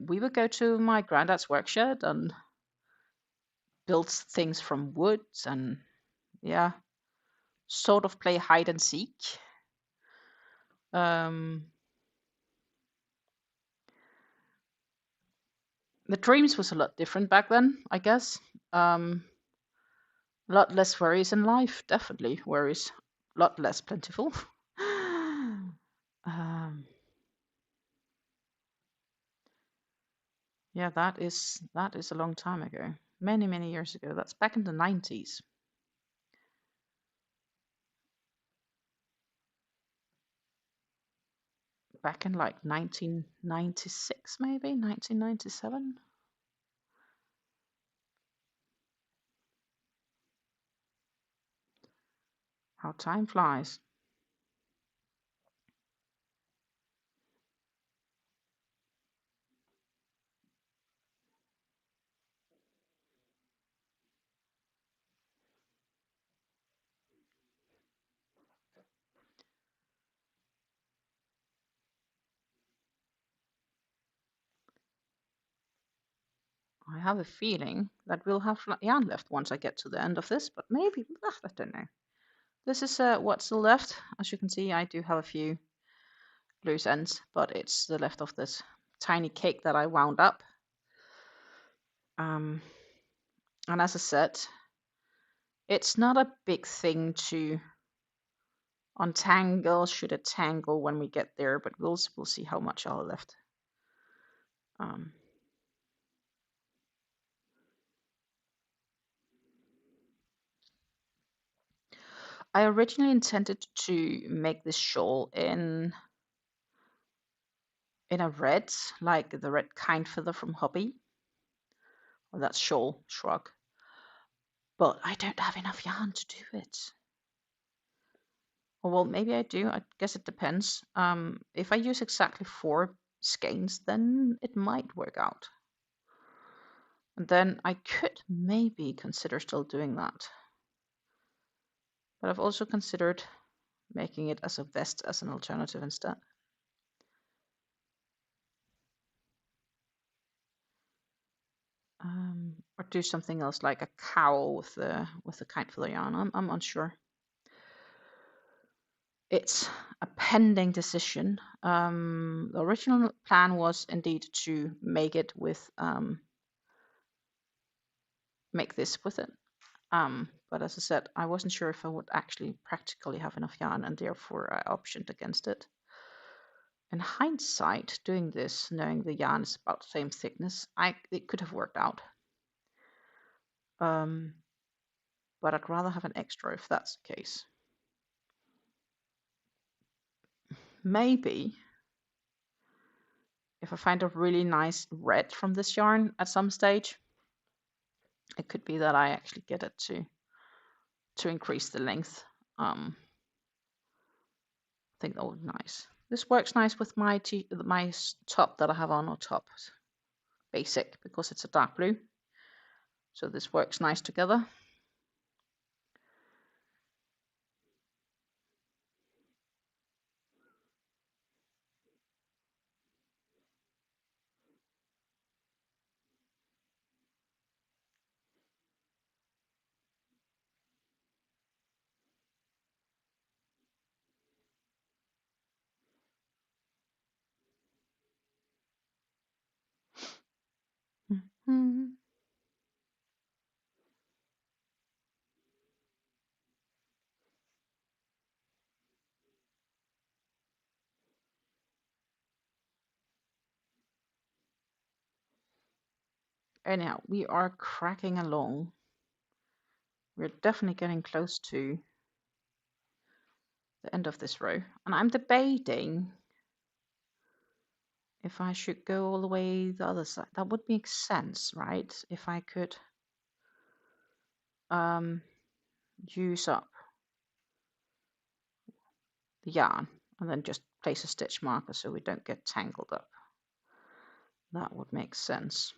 We would go to my granddad's workshop and build things from wood and, yeah, sort of play hide and seek. The dreams was a lot different back then, I guess. A lot less worries in life, definitely. Worries, a lot less plentiful. Yeah, that is a long time ago. Many, many years ago. That's back in the 90s. Back in like 1996, maybe 1997. How time flies. I have a feeling that we'll have yarn left once I get to the end of this, but maybe, I don't know. This is what's still left. As you can see, I do have a few loose ends, but it's the left of this tiny cake that I wound up. And as I said, it's not a big thing to untangle, should it tangle when we get there, but we'll see how much I'll left. I originally intended to make this shawl in a red, like the red kind feather from Hobby. Or that's shawl shrug. But I don't have enough yarn to do it. Or well, maybe I do. I guess it depends. If I use exactly 4 skeins, then it might work out. And then I could maybe consider still doing that. But I've also considered making it as a vest as an alternative instead. Or do something else like a cowl with the kite feather yarn. I'm unsure. It's a pending decision. The original plan was indeed to make it with make this with it. But as I said, I wasn't sure if I would actually practically have enough yarn, and therefore I optioned against it. In hindsight, doing this, knowing the yarn is about the same thickness, it could have worked out. But I'd rather have an extra if that's the case. Maybe if I find a really nice red from this yarn at some stage, it could be that I actually get it to increase the length. I think that would be nice. This works nice with my top that I have on, or top basic, because it's a dark blue. So this works nice together. Mm-hmm. Anyhow, we are cracking along. We're definitely getting close to the end of this row. And I'm debating if I should go all the way the other side. That would make sense, right? If I could use up the yarn and then just place a stitch marker so we don't get tangled up. That would make sense.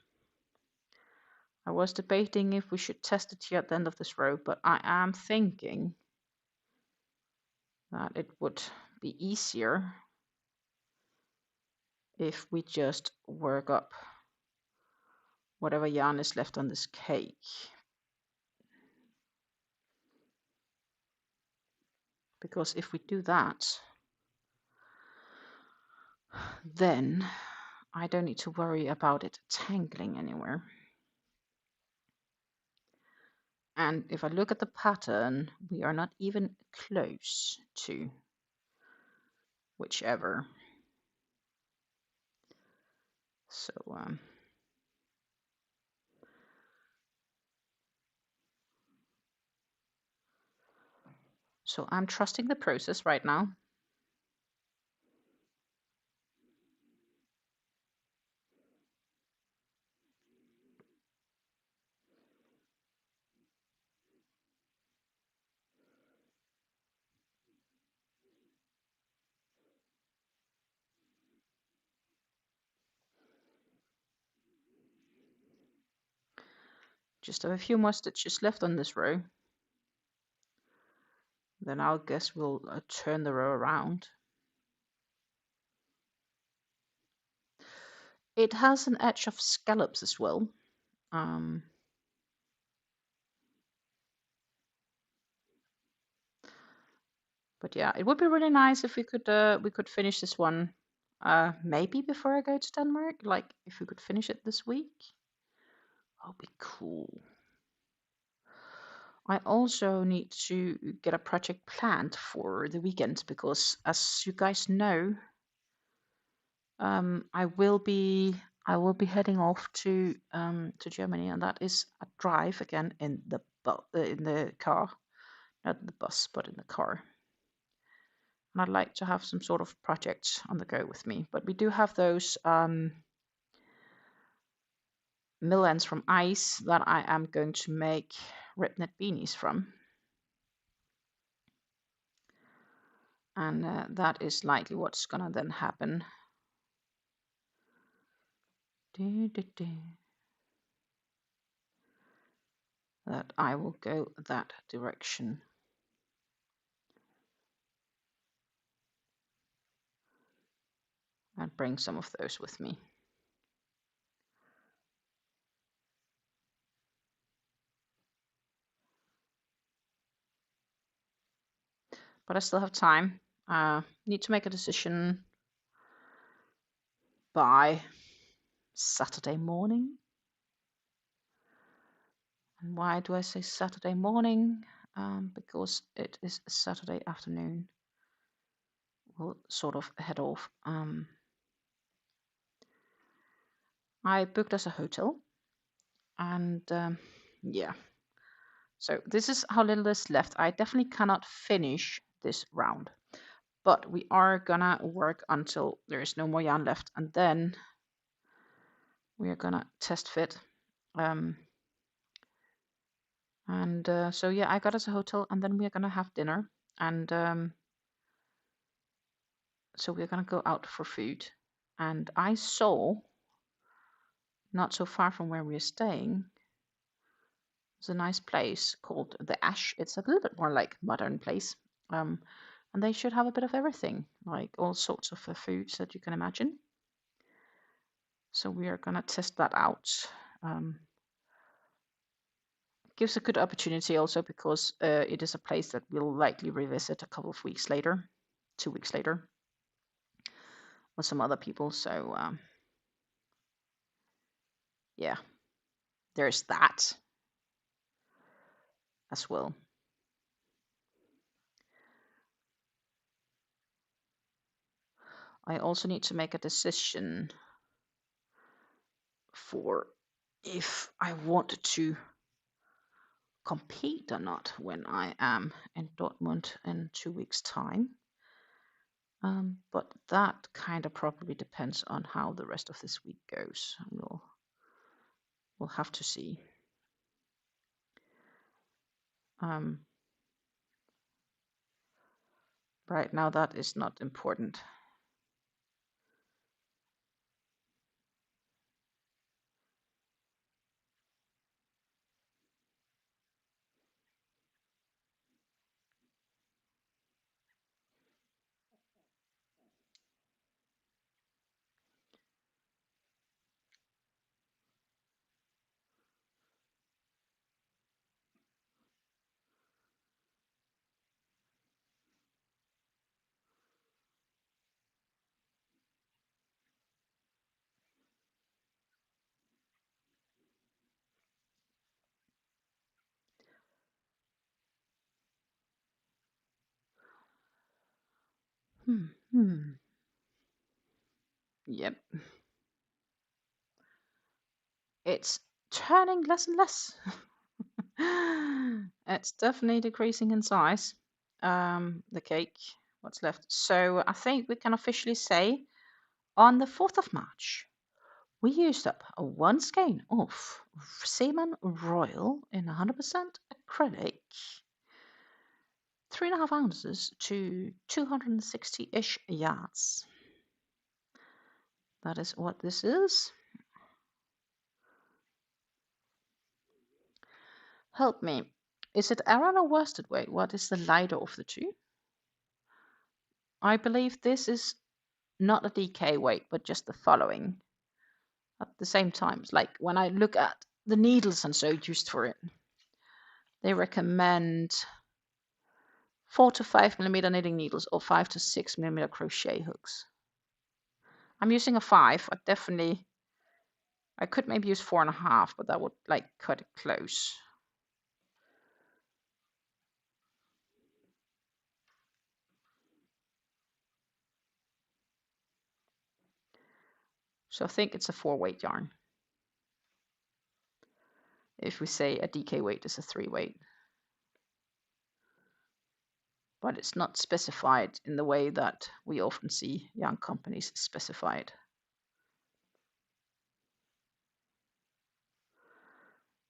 I was debating if we should test it here at the end of this row, but I am thinking that it would be easier if we just work up whatever yarn is left on this cake. Because if we do that, then I don't need to worry about it tangling anywhere. And if I look at the pattern, we are not even close to whichever. So so I'm trusting the process right now. Just have a few more stitches left on this row. Then I guess we'll turn the row around. It has an edge of scallops as well. But yeah, it would be really nice if we could finish this one maybe before I go to Denmark. Like if we could finish it this week, that would be cool. I also need to get a project planned for the weekend because, as you guys know, I will be heading off to Germany, and that is a drive again in the car, at the bus, but in the car. And I'd like to have some sort of project on the go with me. But we do have those mill ends from ice that I am going to make rib knit beanies from. And that is likely what's gonna then happen. That I will go that direction. And bring some of those with me. But I still have time. Need to make a decision by Saturday morning. And why do I say Saturday morning? Because it is Saturday afternoon. We'll sort of head off. I booked us a hotel, and yeah. So this is how little is left. I definitely cannot finish this round, but we are gonna work until there is no more yarn left, and then we are gonna test fit. So yeah, I got us a hotel, and then we are gonna have dinner, and so we're gonna go out for food. And I saw, not so far from where we're staying, there's a nice place called the Ash. It's a little bit more like modern place, and they should have a bit of everything, like all sorts of foods that you can imagine. So we are gonna test that out. Gives a good opportunity also because it is a place that we'll likely revisit a couple of weeks later, 2 weeks later, with some other people. So yeah, there's that as well. I also need to make a decision for if I want to compete or not when I am in Dortmund in 2 weeks' time. But that kind of probably depends on how the rest of this week goes. We'll have to see. Right now, that is not important. Yep. It's turning less and less. It's definitely decreasing in size. The cake, what's left. So I think we can officially say on the 4th of March, we used up one skein of Zeeman Royal in 100% acrylic, 3.5 ounces to 260-ish yards. That is what this is. Help me. Is it Aran or worsted weight? What is the lighter of the two? I believe this is not a DK weight, but just the following. At the same time, like when I look at the needles and so used for it, they recommend 4 to 5 millimeter knitting needles or 5 to 6 millimeter crochet hooks. I'm using a 5. I could maybe use 4.5, but that would like cut it close. So I think it's a 4 weight yarn. If we say a DK weight is a 3 weight. but it's not specified in the way that we often see yarn companies specified.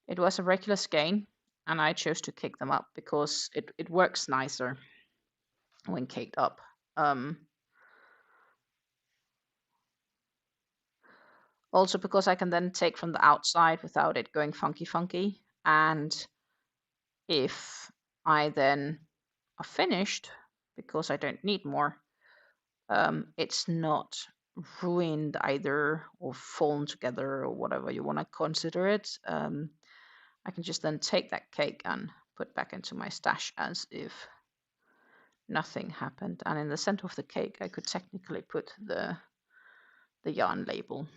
It was a regular skein, and I chose to cake them up because it works nicer when caked up. Also because I can then take from the outside without it going funky. And if I then are finished, because I don't need more, it's not ruined either or fallen together or whatever you want to consider it. I can just then take that cake and put back into my stash as if nothing happened. And in the center of the cake, I could technically put the yarn label.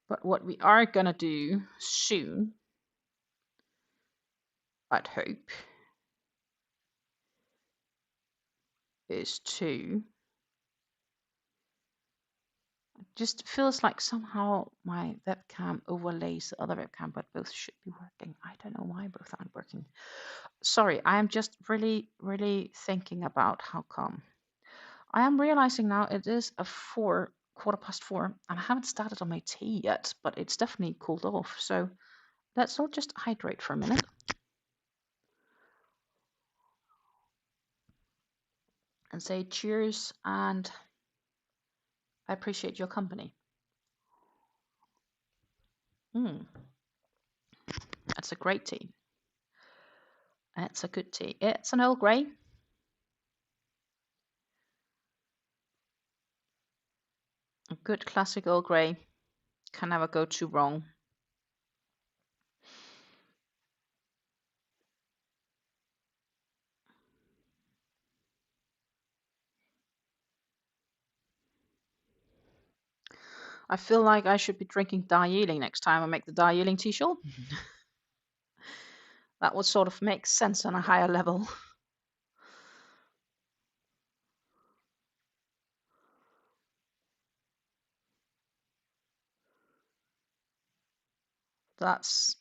But what we are gonna do soon, I'd hope, is to, it just feels like somehow my webcam overlays the other webcam, but both should be working. I don't know why both aren't working. Sorry, I am just really thinking about how come. I am realizing now it is a 4:15, and I haven't started on my tea yet, but it's definitely cooled off. So let's all just hydrate for a minute. And say cheers, and I appreciate your company. That's a great tea. It's a good tea. It's an Earl Grey. A good classic Earl Grey. Can never go too wrong. I feel like I should be drinking Darjeeling next time I make the Darjeeling tea shawl. That would sort of make sense on a higher level. That's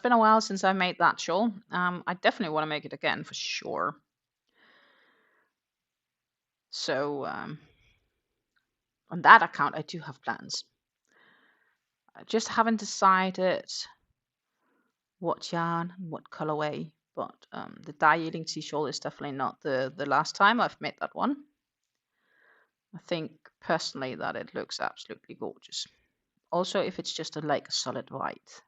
been a while since I made that shawl. I definitely want to make it again for sure. So on that account, I do have plans. I just haven't decided what yarn and what colorway, but the Darjeeling tea shawl is definitely not the last time I've made that one. I think personally that it looks absolutely gorgeous. Also, if it's just like a solid white.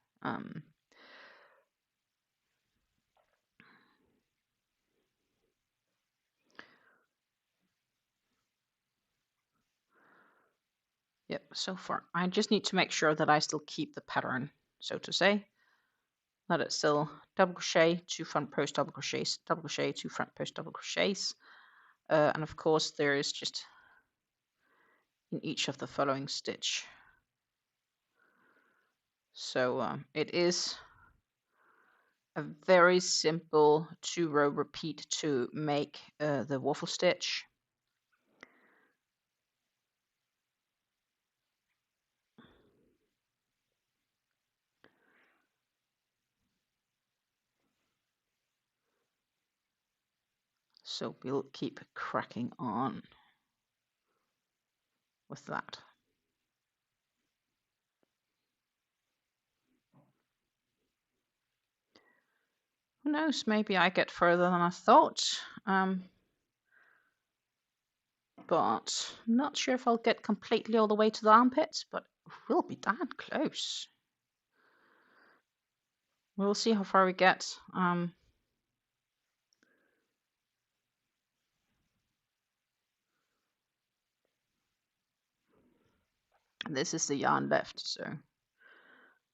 Yep, so far. I just need to make sure that I still keep the pattern, so to say. That it's still double crochet, 2 front post double crochets, double crochet, 2 front post double crochets. And of course there is just in each of the following stitch. So it is a very simple 2-row repeat to make the waffle stitch. So we'll keep cracking on with that. Who knows, maybe I get further than I thought. But I'm not sure if I'll get completely all the way to the armpits, but we'll be darn close. We'll see how far we get. This is the yarn left, so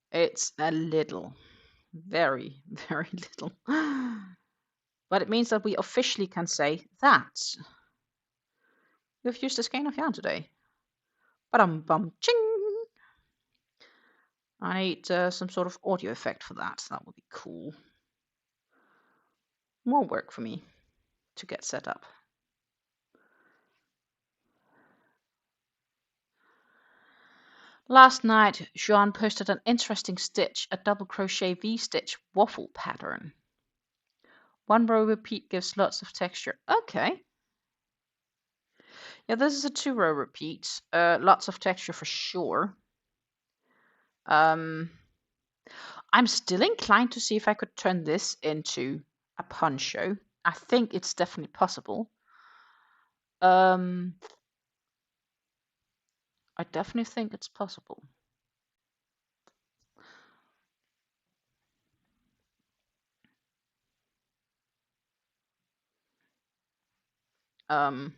it's a little, very little. But it means that we officially can say that we've used a skein of yarn today. Ba-dum-bum-ching! I need some sort of audio effect for that. That would be cool. More work for me to get set up. Last night, Jean posted an interesting stitch, a double crochet V-stitch waffle pattern. One row repeat gives lots of texture. Okay. Yeah, this is a 2-row repeat. Lots of texture for sure. I'm still inclined to see if I could turn this into a poncho. I think it's definitely possible. I definitely think it's possible. But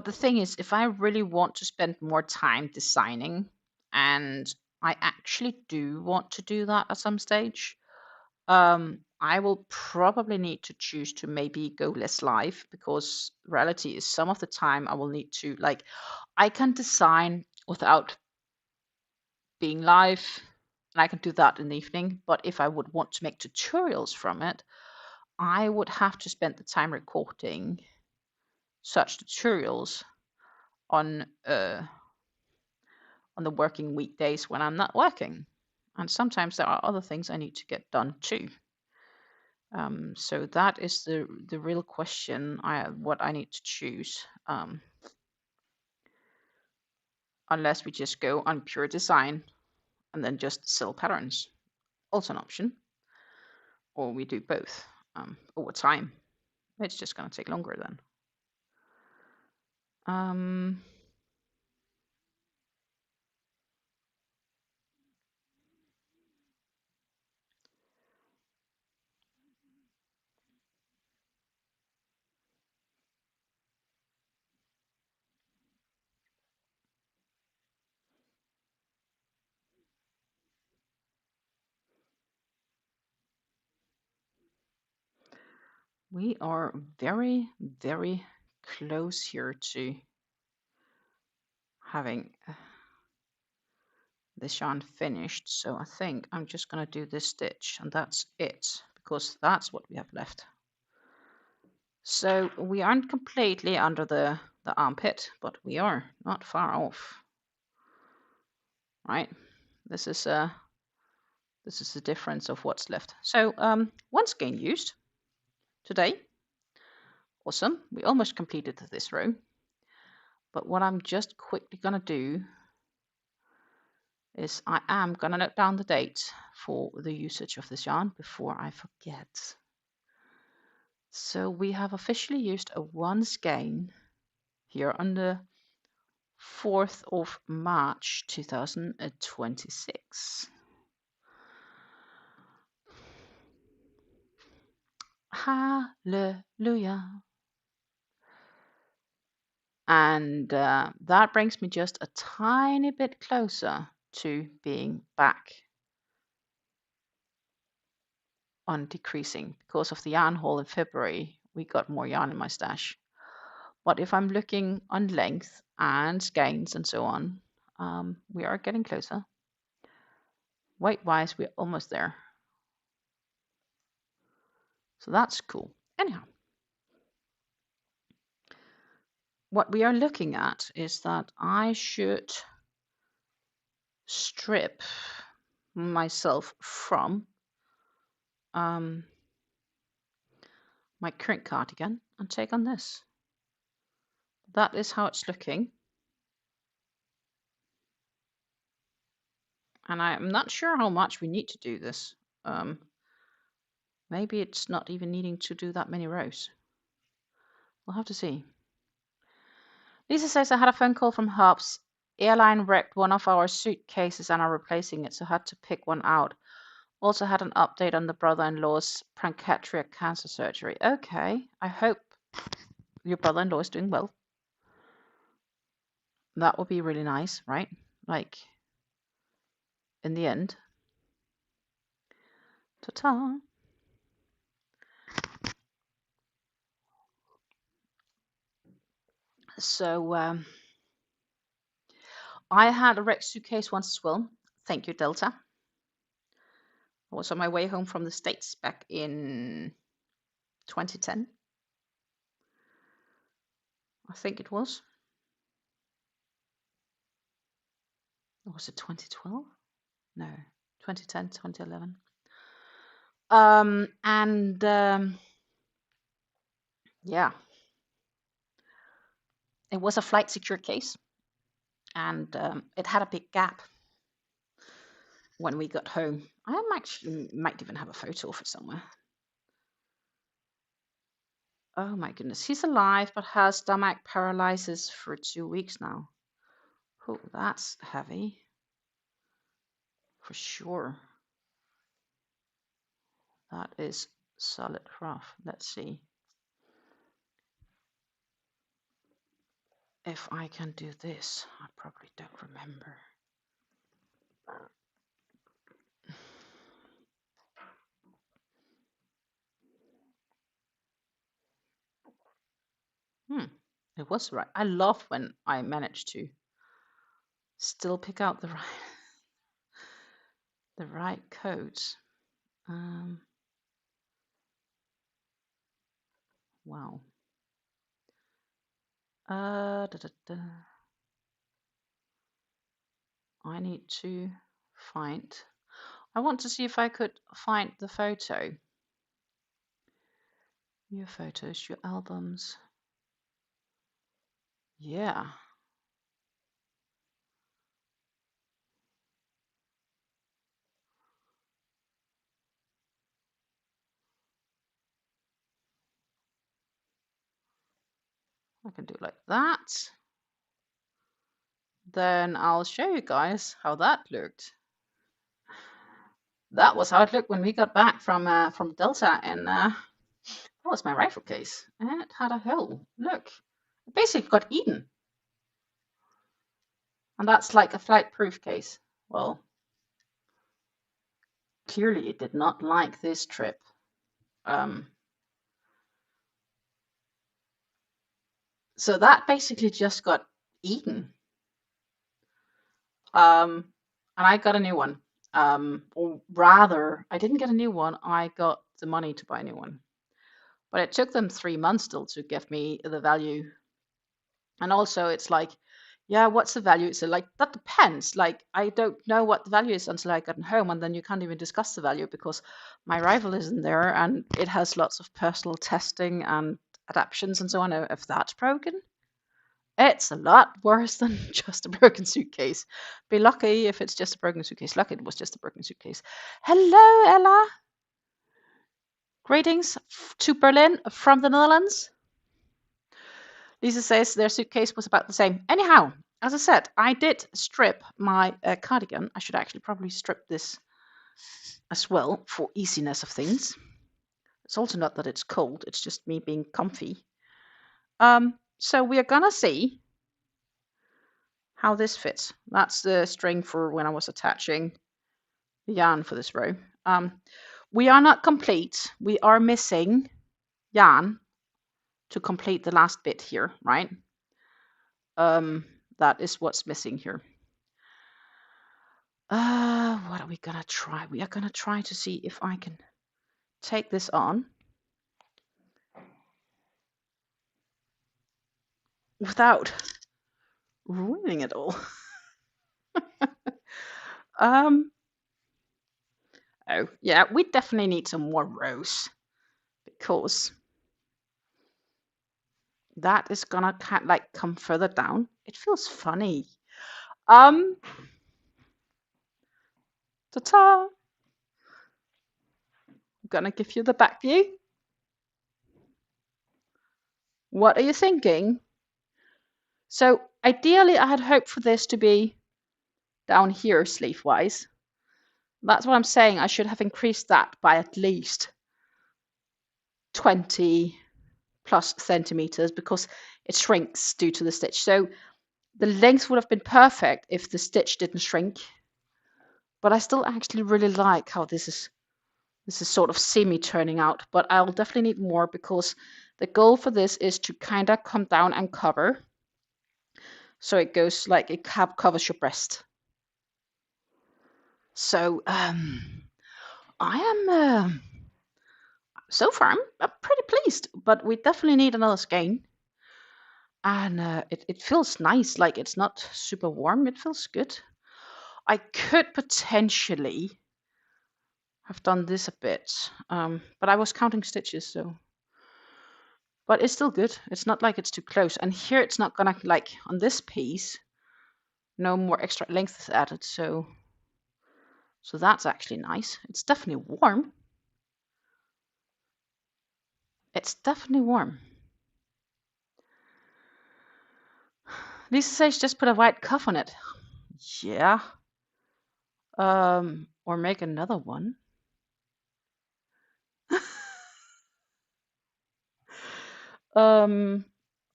the thing is, if I really want to spend more time designing, and I actually do want to do that at some stage, I will probably need to choose to maybe go less live, because reality is some of the time I will need to, like, I can design without being live, and I can do that in the evening. But if I would want to make tutorials from it, I would have to spend the time recording such tutorials on the working weekdays when I'm not working. And sometimes there are other things I need to get done too. So that is the real question, what I need to choose. Unless we just go on pure design and then just sell patterns. Also an option. Or we do both over time. It's just going to take longer then. We are very, very close here to having this yarn finished. So I think I'm just going to do this stitch, and that's it, because that's what we have left. So we aren't completely under the armpit, but we are not far off. Right? This is the difference of what's left. So one skein used today. Awesome. We almost completed this row. But what I'm just quickly going to do is I am going to note down the date for the usage of this yarn before I forget. So we have officially used a 1 skein here on the 4th of March 2026. Hallelujah. And that brings me just a tiny bit closer to being back on decreasing. Because of the yarn haul in February, we got more yarn in my stash. But if I'm looking on length and skeins and so on, we are getting closer. Weight-wise, we're almost there. So that's cool. Anyhow, what we are looking at is that I should strip myself from my current cardigan and take on this. That is how it's looking. And I'm not sure how much we need to do this. Maybe it's not even needing to do that many rows. We'll have to see. Lisa says, I had a phone call from Hubs. Airline wrecked one of our suitcases and are replacing it, so I had to pick one out. Also had an update on the brother-in-law's pancreatic cancer surgery. Okay, I hope your brother-in-law is doing well. That would be really nice, right? Like, in the end. Ta-ta. So, I had a wrecked suitcase once as well. Thank you, Delta. I was on my way home from the States back in 2010. I think it was. Or was it 2012? No, 2010, 2011. Yeah, it was a flight secure case, and it had a big gap when we got home. I might even have a photo of it somewhere. Oh my goodness, he's alive but has stomach paralysis for 2 weeks now. Oh, that's heavy. For sure. That is solid rough. Let's see if I can do this. I probably don't remember. It was right. I love when I manage to still pick out the right codes. Wow. I need to find. I want to see if I could find the photo. Your photos, your albums. Yeah. I can do it like that. Then I'll show you guys how that looked. That was how it looked when we got back from Delta, and that was my rifle case, and it had a hole. Look, it basically got eaten, and that's like a flight-proof case. Well, clearly it did not like this trip. So that basically just got eaten. And I got a new one. Or rather, I didn't get a new one. I got the money to buy a new one. But it took them 3 months still to give me the value. And also, it's like, yeah, what's the value? So, like, that depends. Like, I don't know what the value is until I got home, and then you can't even discuss the value because my rival isn't there, and it has lots of personal testing and adaptions and so on. If that's broken, it's a lot worse than just a broken suitcase. Be lucky if it's just a broken suitcase. Lucky it was just a broken suitcase. Hello, Ella. Greetings to Berlin from the Netherlands. Lisa says their suitcase was about the same. Anyhow, as I said, I did strip my cardigan. I should actually probably strip this as well for easiness of things. It's also not that it's cold. It's just me being comfy. So we are gonna see how this fits. That's the string for when I was attaching the yarn for this row. We are not complete. We are missing yarn to complete the last bit here, right? That is what's missing here. What are we gonna try? We are gonna try to see if I can take this on without ruining it all. Oh yeah, we definitely need some more rows because that is gonna kind of like come further down. It feels funny. Ta-ta! I'm gonna give you the back view. What are you thinking? So ideally, I had hoped for this to be down here sleeve-wise. That's what I'm saying. I should have increased that by at least 20 plus centimeters because it shrinks due to the stitch. So the length would have been perfect if the stitch didn't shrink. But I still actually really like how this is sort of semi-turning out. But I'll definitely need more because the goal for this is to kind of come down and cover. So it goes like it covers your breast. So I am so far I'm pretty pleased, but we definitely need another skein. And it feels nice, like it's not super warm, it feels good. I could potentially have done this a bit, but I was counting stitches, so. But it's still good. It's not like it's too close. And here it's not gonna, like on this piece, no more extra length is added, so that's actually nice. It's definitely warm. It's definitely warm. Lisa says just put a white cuff on it. Yeah. Or make another one. I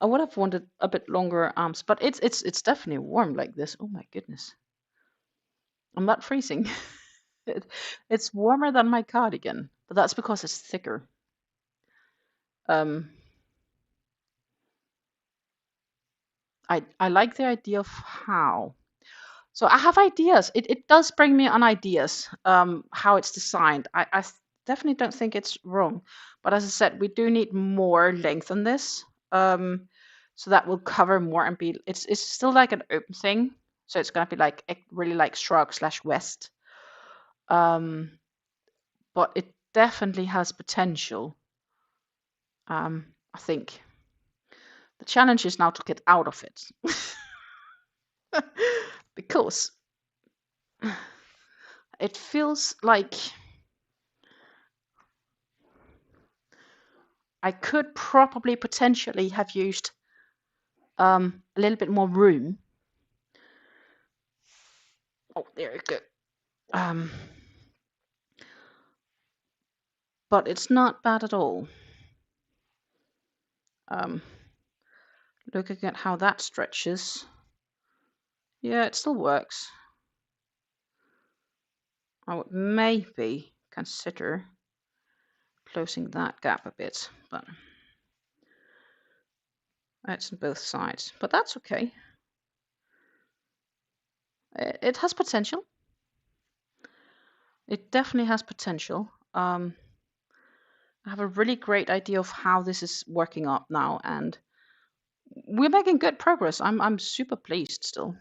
would have wanted a bit longer arms, but it's definitely warm like this. Oh my goodness. I'm not freezing. It's warmer than my cardigan, but that's because it's thicker. I like the idea of how. So I have ideas. It does bring me on ideas, how it's designed. I definitely don't think it's wrong. But as I said, we do need more length on this. So that will cover more and be, it's still like an open thing. So it's gonna be like really like shrug / west. But it definitely has potential. I think the challenge is now to get out of it. Because it feels like I could probably potentially have used a little bit more room. Oh, there you go. But it's not bad at all. Looking at how that stretches. Yeah, it still works. I would maybe consider closing that gap a bit, but it's on both sides. But that's okay. It has potential. It definitely has potential. I have a really great idea of how this is working up now, and we're making good progress. I'm super pleased still.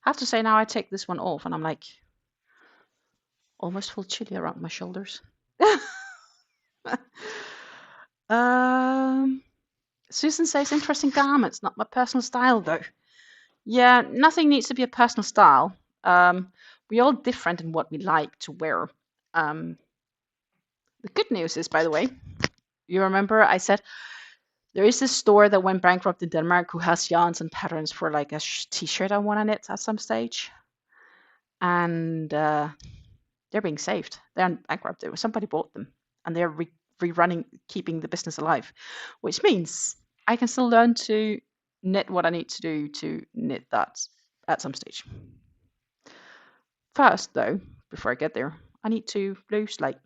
I have to say now I take this one off and I'm like almost full chilly around my shoulders. Susan says interesting garments, not my personal style though. Yeah, nothing needs to be a personal style. We're all different in what we like to wear. The good news is, by the way, you remember I said there is this store that went bankrupt in Denmark who has yarns and patterns for like a t-shirt I want to knit at some stage. And they're being saved. They're bankrupt. Somebody bought them and they're rerunning, keeping the business alive, which means I can still learn to knit what I need to do to knit that at some stage. First, though, before I get there, I need to lose like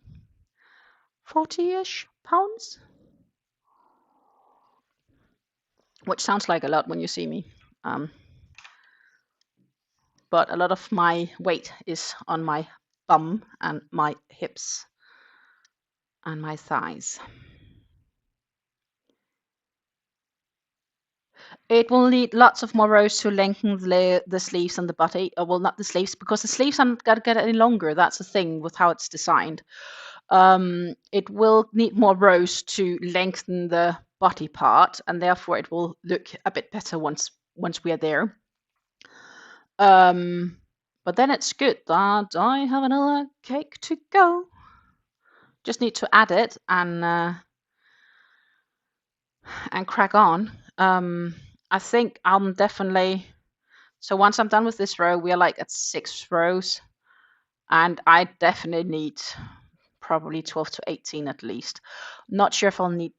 40-ish pounds, which sounds like a lot when you see me. But a lot of my weight is on my bum and my hips and my thighs. It will need lots of more rows to lengthen the sleeves and the body. Well, not the sleeves, because the sleeves aren't going to get any longer. That's the thing with how it's designed. It will need more rows to lengthen the body part, and therefore it will look a bit better once we are there. But then it's good that I have another cake to go. Just need to add it and crack on. I think I'm definitely, so once I'm done with this row, we are like at 6 rows, and I definitely need probably 12 to 18 at least. Not sure if I'll need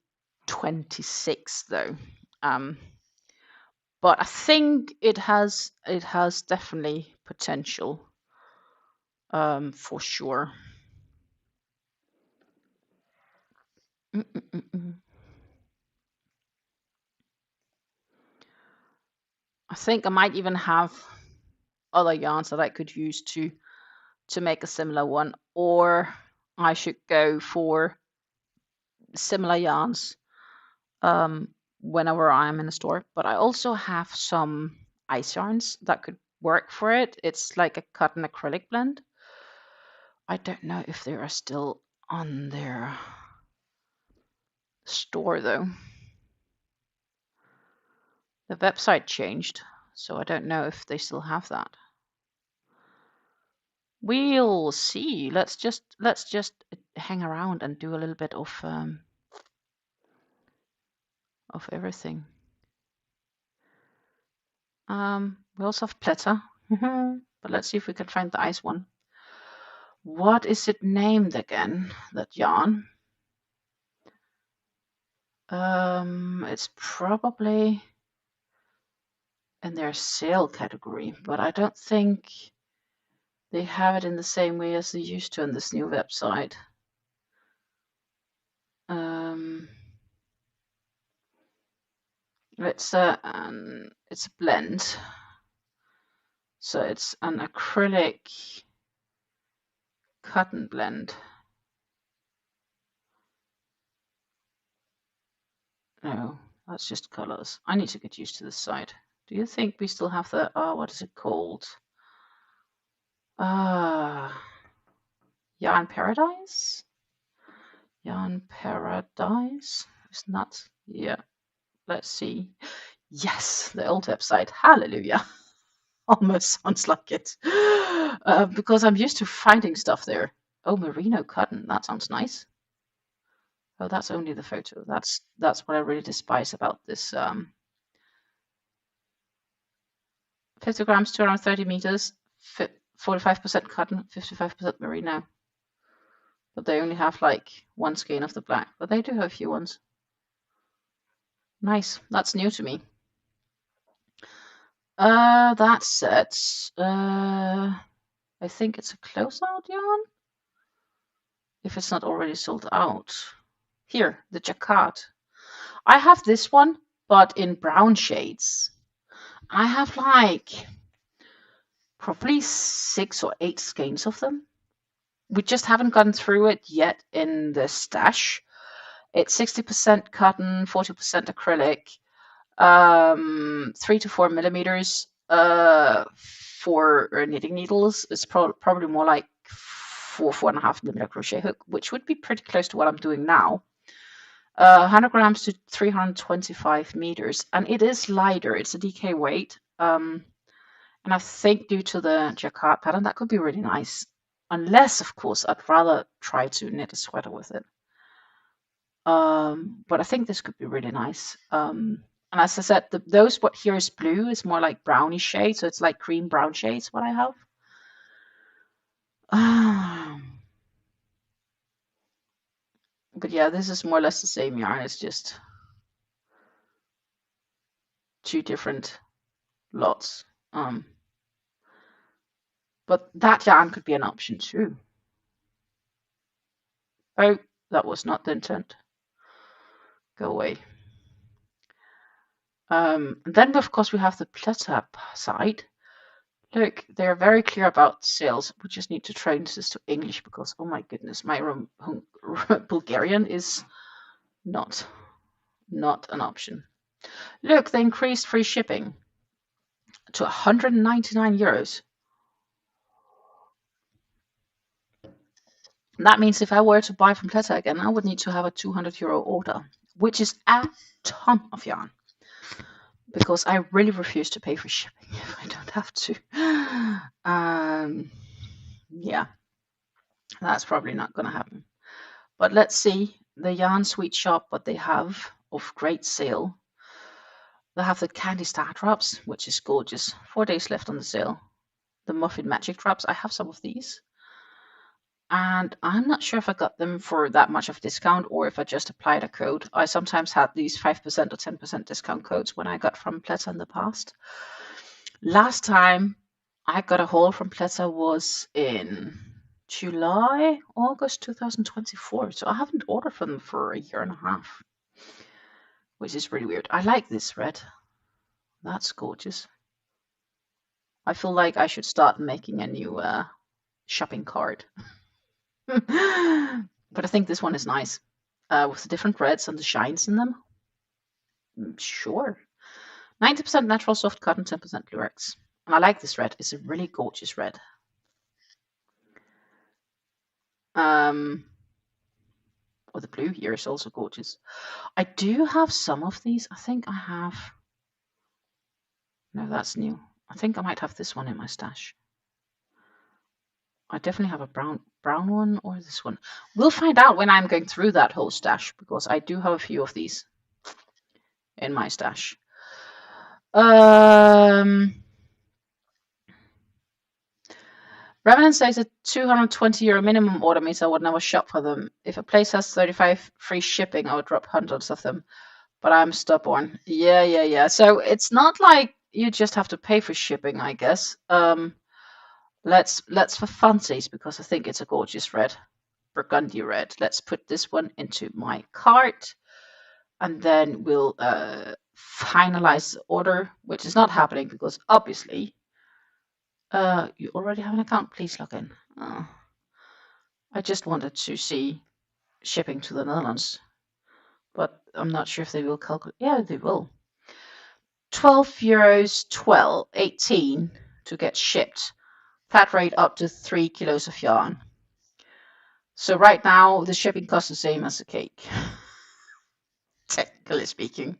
26 though. But I think it has definitely potential, for sure. I think I might even have other yarns that I could use to make a similar one, or I should go for similar yarns whenever I'm in a store. But I also have some ice yarns that could work for it. It's like a cotton acrylic blend. I don't know if they are still on their store though. The website changed, so I don't know if they still have that. We'll see. Let's just hang around and do a little bit of everything. We also have Pletta, but let's see if we can find the ice one. What is it named again? That yarn? It's probably in their sale category, but I don't think they have it in the same way as they used to on this new website. It's a blend, so it's an acrylic cotton blend. No, that's just colors. I need to get used to this side. Do you think we still have the what is it called? Yarn Paradise? Yarn Paradise? It's not. Yeah. Let's see. Yes, the old website. Hallelujah. Almost sounds like it. Because I'm used to finding stuff there. Oh, merino cotton. That sounds nice. Oh, that's only the photo. That's what I really despise about this. 50 grams, 230 meters, 45% cotton, 55% merino. But they only have like one skein of the black. But they do have a few ones. Nice. That's new to me. That's it. I think it's a closeout yarn. If it's not already sold out. Here, the jacquard. I have this one, but in brown shades. I have like probably 6 or 8 skeins of them. We just haven't gone through it yet in the stash. It's 60% cotton, 40% acrylic, 3 to 4 millimeters for knitting needles. It's probably more like 4.5 millimeter crochet hook, which would be pretty close to what I'm doing now. 100 grams to 325 meters, and it is lighter. It's a DK weight, and I think due to the jacquard pattern, that could be really nice. Unless, of course, I'd rather try to knit a sweater with it. But I think this could be really nice. And as I said, those what here is blue is more like brownish shade, so it's like cream brown shades what I have. But yeah, this is more or less the same yarn. It's just 2 different lots. But that yarn could be an option too. Oh, that was not the intent. Go away. Then of course we have the Pletta side. Look, they're very clear about sales. We just need to translate this to English because, oh my goodness, my Bulgarian is not an option. Look, they increased free shipping to 199 euros. That means if I were to buy from Pletta again, I would need to have a 200 euro order, which is a ton of yarn. Because I really refuse to pay for shipping if I don't have to. Yeah, that's probably not going to happen. But let's see the Yarn Sweet Shop, what they have of great sale. They have the Candy Star Drops, which is gorgeous. 4 days left on the sale. The Muffin Magic Drops, I have some of these. And I'm not sure if I got them for that much of a discount or if I just applied a code. I sometimes had these 5% or 10% discount codes when I got from Pletta in the past. Last time I got a haul from Pletta was in July, August 2024. So I haven't ordered from them for a year and a half, which is really weird. I like this red. That's gorgeous. I feel like I should start making a new shopping cart. But I think this one is nice with the different reds and the shines in them. Sure. 90% natural soft cotton, 10% Lurex. And I like this red. It's a really gorgeous red. Or the blue here is also gorgeous. I do have some of these. I think I have. No, that's new. I think I might have this one in my stash. I definitely have a brown one or this one. We'll find out when I'm going through that whole stash because I do have a few of these in my stash. Revenant says a €220 minimum order means I would never shop for them. If a place has 35 free shipping, I would drop hundreds of them. But I'm stubborn. Yeah. So it's not like you just have to pay for shipping, I guess. Let's for funsies, because I think it's a gorgeous red, burgundy red. Let's put this one into my cart, and then we'll finalize the order, which is not happening because obviously you already have an account. Please log in. I just wanted to see shipping to the Netherlands, but I'm not sure if they will calculate. Yeah, they will. €12, 18 to get shipped. Flat rate up to 3 kilos of yarn. So right now the shipping costs the same as a cake, technically speaking.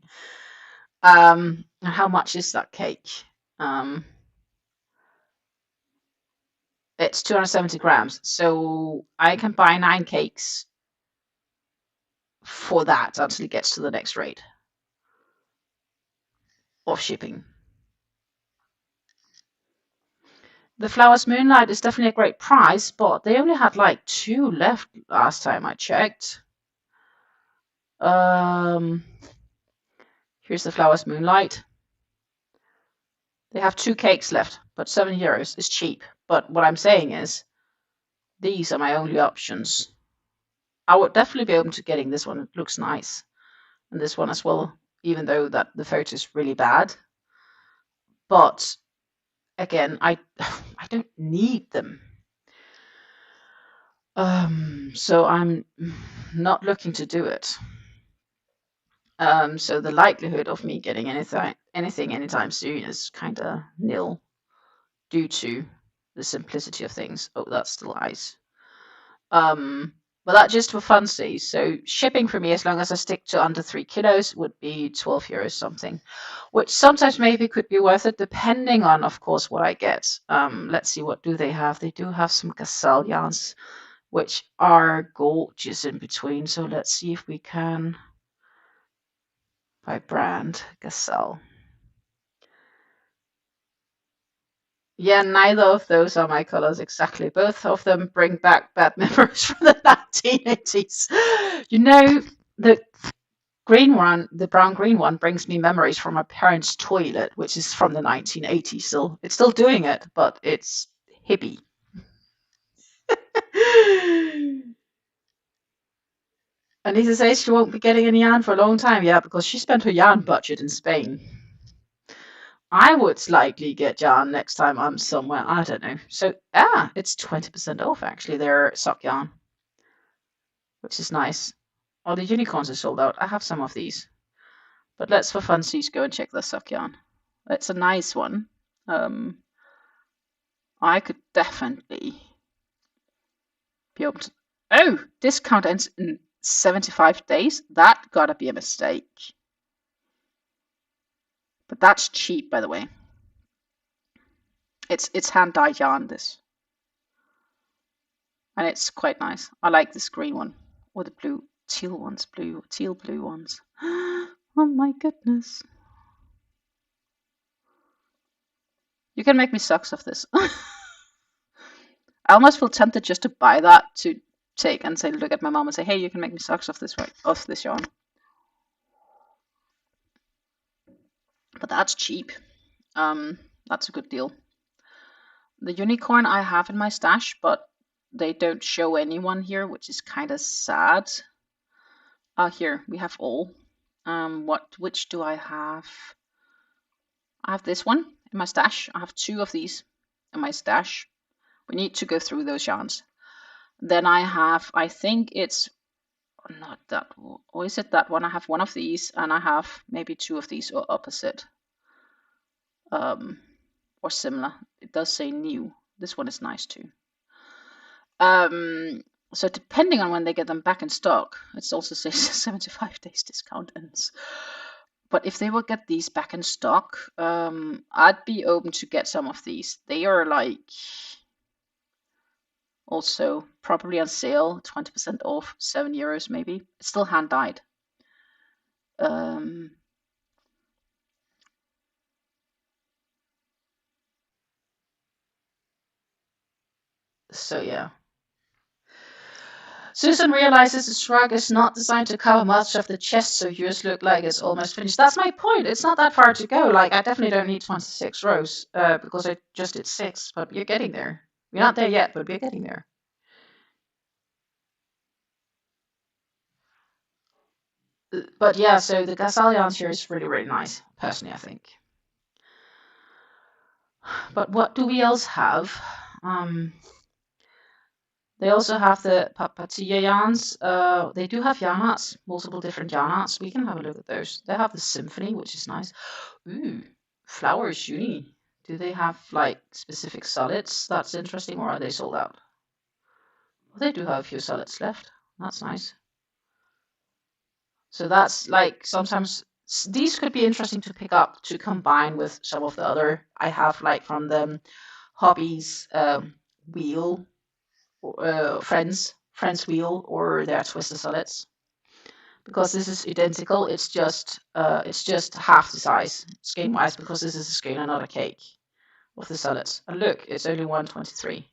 How much is that cake? It's 270 grams, so I can buy 9 cakes for that until it gets to the next rate of shipping. The Flowers Moonlight is definitely a great price, but they only had like 2 left last time I checked. Here's the Flowers Moonlight. They have 2 cakes left, but €7 is cheap. But what I'm saying is, these are my only options. I would definitely be open to getting this one. It looks nice. And this one as well, even though that the photo is really bad. But again, I don't need them. So I'm not looking to do it. So the likelihood of me getting anything anytime soon is kind of nil due to the simplicity of things. Oh, that's still ice. But that's just for funsies. So shipping for me, as long as I stick to under 3 kilos, would be €12 something, which sometimes maybe could be worth it, depending on, of course, what I get. Let's see, what do they have? They do have some gazelle yarns, which are gorgeous in between. So let's see if we can, by brand, gazelle. Yeah, neither of those are my colors exactly. Both of them bring back bad memories from the 1980s. You know, the green one, the brown green one, brings me memories from my parents' toilet, which is from the 1980s. So it's still doing it, but it's hippie. Anita says she won't be getting any yarn for a long time. Yeah, because she spent her yarn budget in Spain. I would likely get yarn next time I'm somewhere. I don't know. So, it's 20% off actually, their sock yarn, which is nice. Oh, the unicorns are sold out. I have some of these. But let's for funsies go and check the sock yarn. It's a nice one. I could definitely be able to. Oh, discount ends in 75 days. That gotta be a mistake. But that's cheap, by the way. It's hand dyed yarn, this, and it's quite nice. I like this green one, or the blue teal ones, teal blue ones. Oh my goodness! You can make me socks of this. I almost feel tempted just to buy that to take and say, look at my mom and say, hey, you can make me socks of this yarn. But that's cheap. That's a good deal. The unicorn I have in my stash, but they don't show anyone here, which is kind of sad. Here we have all. Which do I have? I have this one in my stash. I have 2 of these in my stash. We need to go through those yarns. Then I have, I think it's not that, or is it that one? I have 1 of these, and I have maybe 2 of these, or opposite. Or or similar. It does say new. This one is nice too. So depending on when they get them back in stock, it also says 75 days discount ends. But if they will get these back in stock, I'd be open to get some of these. They are like also probably on sale, 20% off, €7 maybe. It's still hand dyed. So yeah. Susan realizes the shrug is not designed to cover much of the chest, so yours look like it's almost finished. That's my point. It's not that far to go. Like, I definitely don't need 26 rows because I just did 6, but you're getting there. We're not there yet, but we're getting there. But yeah, so the Gasalians here is really, really nice, personally, I think. But what do we else have? They also have the Papatilla yarns. They do have yarn arts, multiple different yarn arts. We can have a look at those. They have the Symphony, which is nice. Ooh, Flowers Uni. Do they have like specific solids? That's interesting, or are they sold out? Well, they do have a few solids left. That's nice. So that's like sometimes these could be interesting to pick up to combine with some of the other I have, like from the Hobbies wheel. Friends wheel or their twister solids, because this is identical. It's just half the size skein wise, because this is a skein and not a cake of the solids. And look, it's only 123.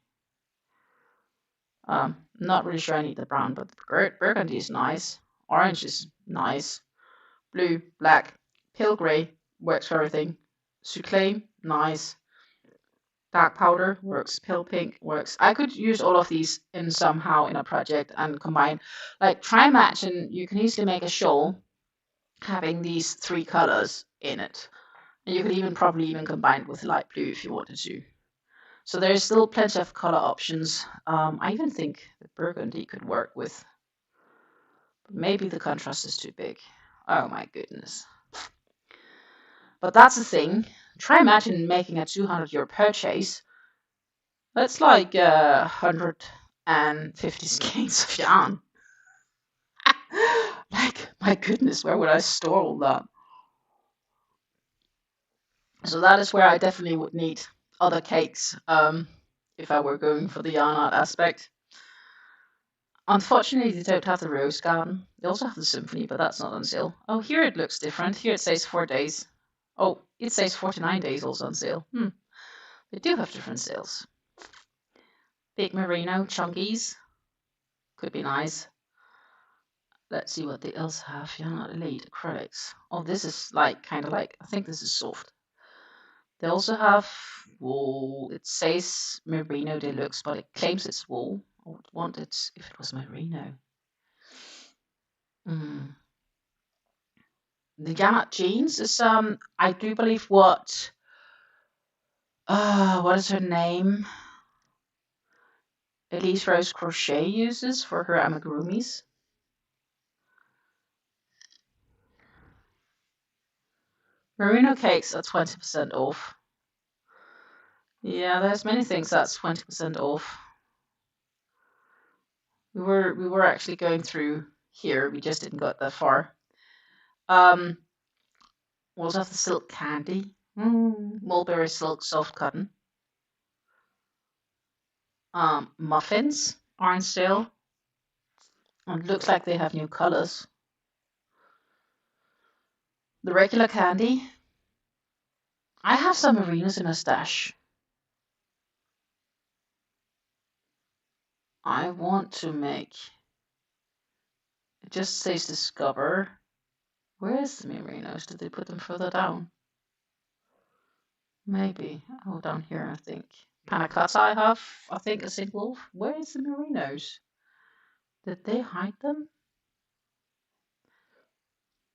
Not really sure I need the brown, but burgundy is nice. Orange is nice. Blue, black, pale gray works for everything. Suclame, nice. Dark powder works, pale pink works. I could use all of these in somehow in a project and combine, like try and match, and you can easily make a shawl having these 3 colors in it. And you could even probably even combine with light blue if you wanted to. So there's still plenty of color options. I even think the burgundy could work with, maybe the contrast is too big. Oh my goodness. But that's the thing. Try imagine making a €200 purchase. That's like 150 skeins of yarn. Like, my goodness, where would I store all that? So that is where I definitely would need other cakes if I were going for the yarn art aspect. Unfortunately, they don't have the Rose Garden. They also have the Symphony, but that's not on sale. Oh, here it looks different. Here it says 4 days. Oh, it says 49 days also on sale. They do have different sales. Big Merino Chunkies. Could be nice. Let's see what they else have. You're not elite acrylics. Oh, this is like kind of like, I think this is soft. They also have wool. It says Merino Deluxe, but it claims it's wool. I would want it if it was Merino. The Janet jeans is I do believe what is her name? Elise Rose Crochet uses for her amigurumis. Merino cakes are 20% off. Yeah, there's many things that's 20% off. We were actually going through here. We just didn't get that far. We also have the silk candy. Mulberry silk soft cotton. Muffins are on sale. And it looks like they have new colors. The regular candy. I have some merinos in a stash. I want to make. It just says discover. Where is the merinos? Did they put them further down? Maybe. Oh, down here, I think. Panna cotta I have, I think, a single. Where is the merinos? Did they hide them?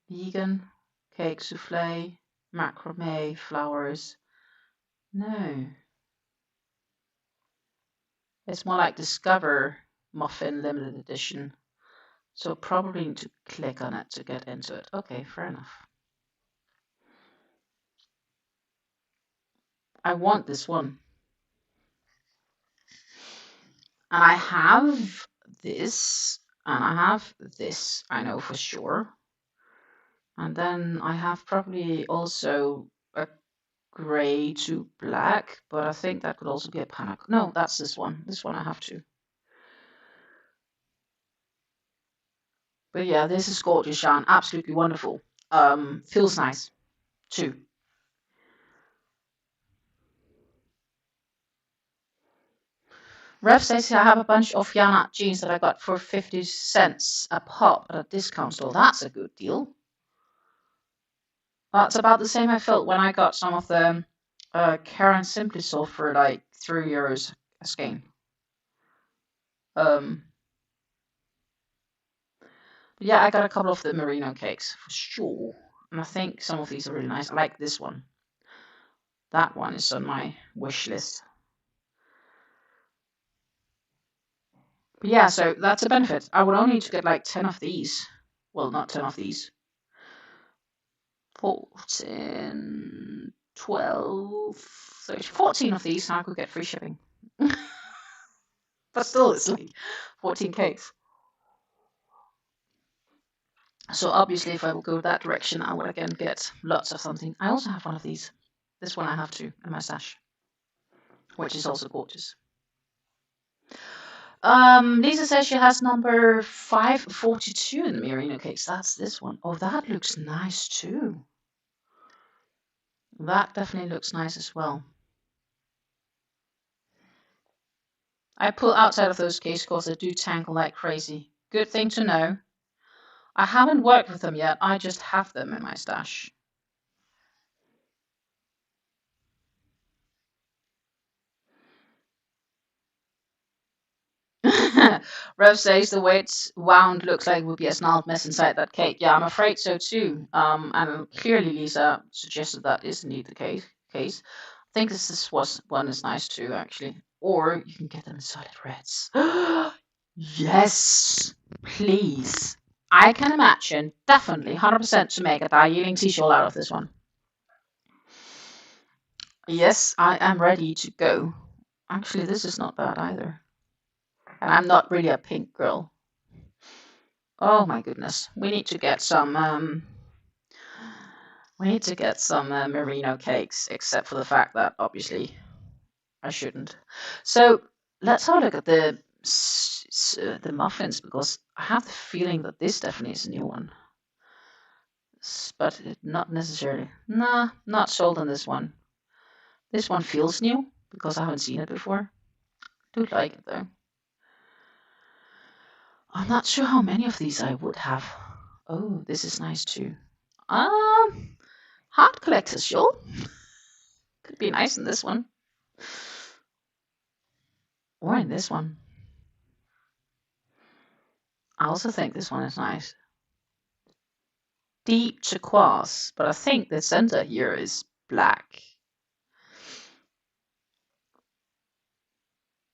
Vegan, cake souffle, macrame, flowers. No. It's more like Discover Muffin Limited Edition. So probably need to click on it to get into it. Okay, fair enough. I want this one. And I have this, and I have this, I know for sure. And then I have probably also a gray to black, but I think that could also be a panic. No, that's this one. This one I have to. But yeah, this is gorgeous yarn. Absolutely wonderful. Feels nice too. Rev says I have a bunch of yarn jeans that I got for 50 cents a pop at a discount store. That's a good deal. That's about the same I felt when I got some of the Karen Simply sold for like €3 a skein. But yeah, I got a couple of the merino cakes for sure. And I think some of these are really nice. I like this one. That one is on my wish list. But yeah, so that's a benefit. I would only need to get like 10 of these. Well, not 10 of these. 14, 12, 13, 14 of these, and I could get free shipping. But still, it's like 14 cakes. So obviously, if I will go that direction, I will again get lots of something. I also have one of these. This one I have too in my stash, which is also gorgeous. Lisa says she has number 542 in the merino cakes. That's this one. Oh, that looks nice too. That definitely looks nice as well. I pull outside of those cakes because they do tangle like crazy. Good thing to know. I haven't worked with them yet. I just have them in my stash. Rev says the way it's wound looks like it would be a snarled mess inside that cake. Yeah, I'm afraid so too. And clearly Lisa suggested that is indeed the case. I think this one is nice too, actually. Or you can get them in solid reds. Yes, please. I can imagine, definitely, 100% to make a dye-yielding t-shawl out of this one. Yes, I am ready to go. Actually, this is not bad either. And I'm not really a pink girl. Oh my goodness. We need to get some merino cakes, except for the fact that obviously I shouldn't. So let's have a look at the muffins, because I have the feeling that this definitely is a new one. But not necessarily. Nah, not sold on this one. This one feels new because I haven't seen it before. I do like it though. I'm not sure how many of these I would have. Oh, this is nice too. Heart collector's shawl. Could be nice in this one. Or in this one. I also think this one is nice. Deep turquoise, but I think the center here is black.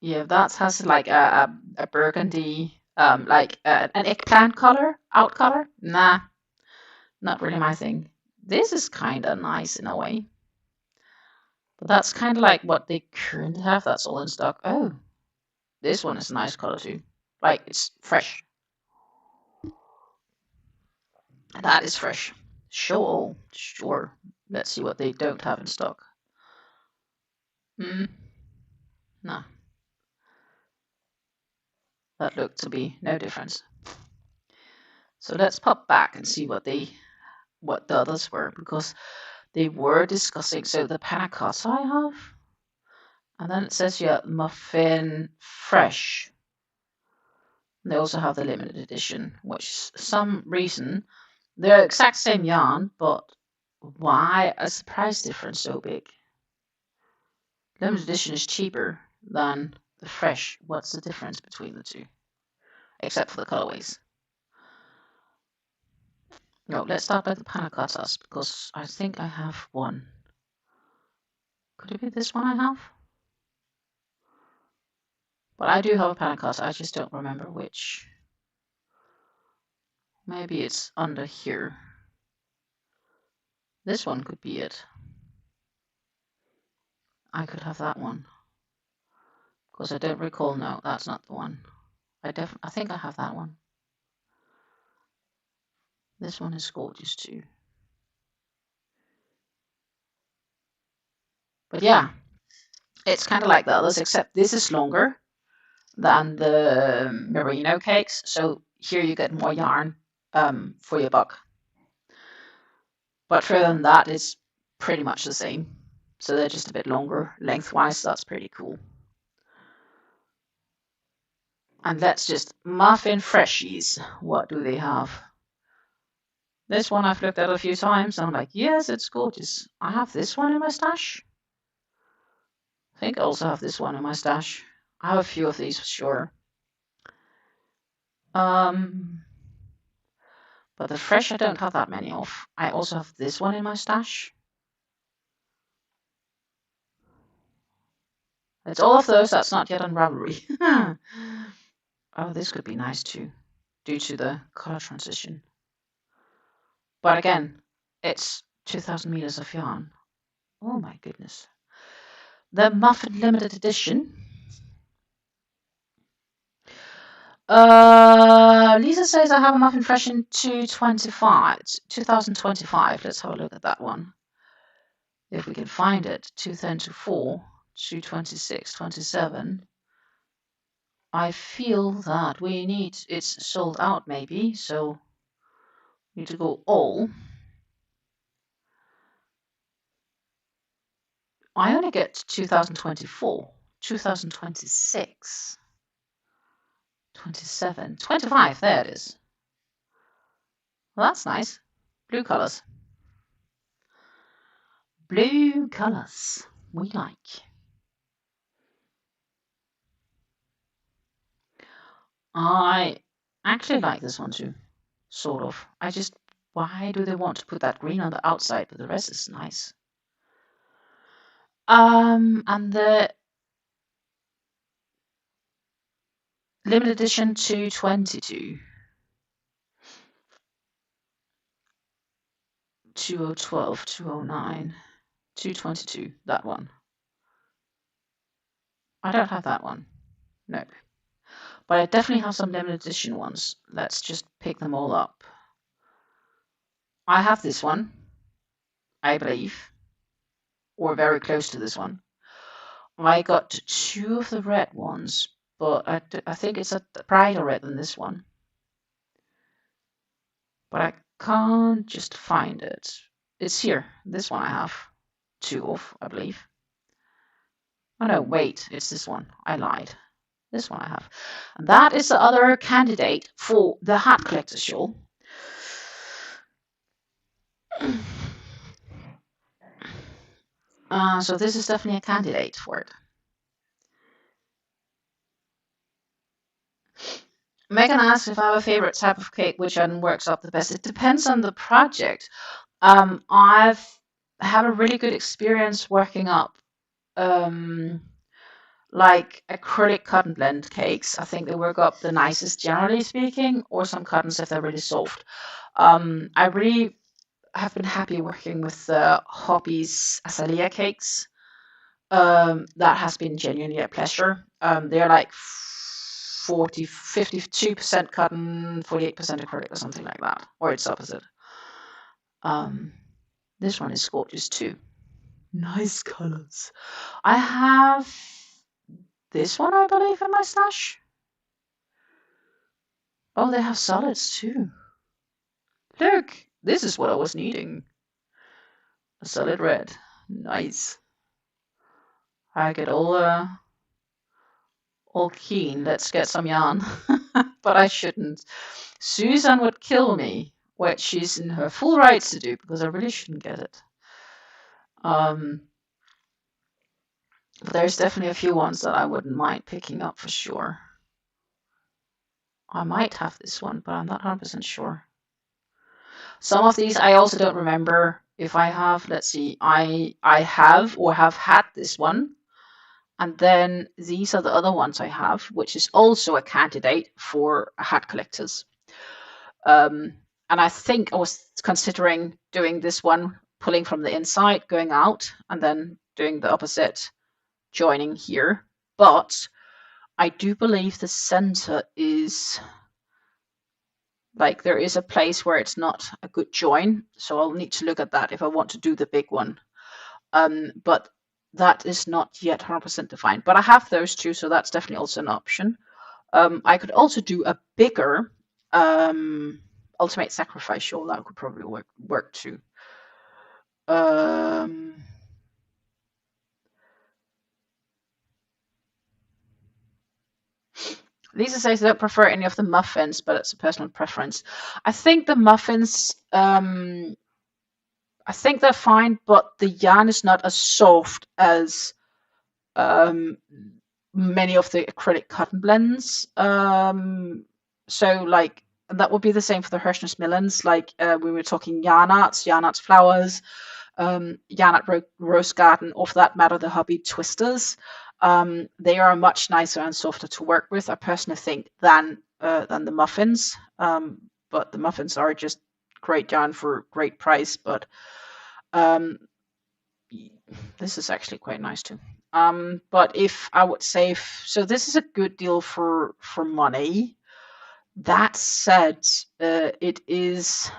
Yeah, that has like a burgundy, like an eggplant color, out color. Nah, not really my thing. This is kind of nice in a way. But that's kind of like what they currently have. That's all in stock. Oh, this one is a nice color too. Like, it's fresh. That is fresh. Sure. Let's see what they don't have in stock. No. That looked to be no difference. So let's pop back and see what the others were, because they were discussing. So the panna cotta I have, and then it says here muffin fresh. They also have the limited edition, which some reason they're exact same yarn, but why is the price difference so big? Limited edition is cheaper than the fresh. What's the difference between the two? Except for the colorways. No, let's start by the panna cottas, because I think I have one. Could it be this one I have? But I do have a panna cotta, I just don't remember which. Maybe it's under here. This one could be it. I could have that one. Because I don't recall, no, that's not the one. I think I have that one. This one is gorgeous too. But yeah, it's kind of like the others, except this is longer than the merino cakes. So here you get more yarn for your buck. But further than that, it's pretty much the same. So they're just a bit longer lengthwise. So that's pretty cool. And let's just muffin freshies. What do they have? This one I've looked at a few times. And I'm like, yes, it's gorgeous. I have this one in my stash. I think I also have this one in my stash. I have a few of these for sure. But the fresh I don't have that many of. I also have this one in my stash. It's all of those that's not yet on Ravelry. Oh, this could be nice too, due to the color transition. But again, it's 2,000 meters of yarn. Oh my goodness. The Muffin Limited Edition. Lisa says I have a Muffin Fresh in 2025. Let's have a look at that one. If we can find it. 2024, 226, 27. I feel that we need, it's sold out maybe, so we need to go all. I only get 2024, 2026, 27, 25, there it is. Well, that's nice. Blue colors. Blue colors, we like. I actually like this one too, sort of. Why do they want to put that green on the outside, but the rest is nice? And the limited edition 222. 2012, 209, 222, that one. I don't have that one, no. But I definitely have some limited edition ones. Let's just pick them all up. I have this one, I believe, or very close to this one. I got 2 of the red ones, but I think it's a brighter red than this one. But I can't just find it. It's here. This one I have 2 of, I believe. Oh no, wait, it's this one. I lied. This one I have. And that is the other candidate for the hat collector shawl. So this is definitely a candidate for it. Megan asks if I have a favorite type of cake, which one works up the best. It depends on the project. I've had a really good experience working up like acrylic cotton blend cakes. I think they work up the nicest, generally speaking, or some cottons if they're really soft. I really have been happy working with Hobby's Azalea cakes. That has been genuinely a pleasure. They're like 52% cotton, 48% acrylic or something like that, or it's opposite. This one is gorgeous too. Nice colors. I have this one, I believe, in my stash. Oh, they have solids too. Look, this is what I was needing. A solid red. Nice. I get all keen. Let's get some yarn. But I shouldn't. Susan would kill me, which she's in her full rights to do, because I really shouldn't get it. But there's definitely a few ones that I wouldn't mind picking up for sure. I might have this one, but I'm not 100% sure. Some of these I also don't remember if I have. Let's see, I have or have had this one. And then these are the other ones I have, which is also a candidate for hat collectors. And I think I was considering doing this one, pulling from the inside, going out, and then doing the opposite, joining here, but I do believe the center is like there is a place where it's not a good join. So I'll need to look at that if I want to do the big one. But that is not yet 100% defined. But I have those two, so that's definitely also an option. I could also do a bigger ultimate sacrifice shawl. That could probably work too. Lisa says they don't prefer any of the muffins, but it's a personal preference. I think the muffins, I think they're fine, but the yarn is not as soft as many of the acrylic cotton blends. So like that would be the same for the Hirschner's Millens. Like we were talking yarn arts flowers, yarn art rose garden, or for that matter, the hobby twisters. They are much nicer and softer to work with, I personally think, than the muffins. But the muffins are just great yarn for great price. But this is actually quite nice too. But if I would say, so this is a good deal for money. That said, it is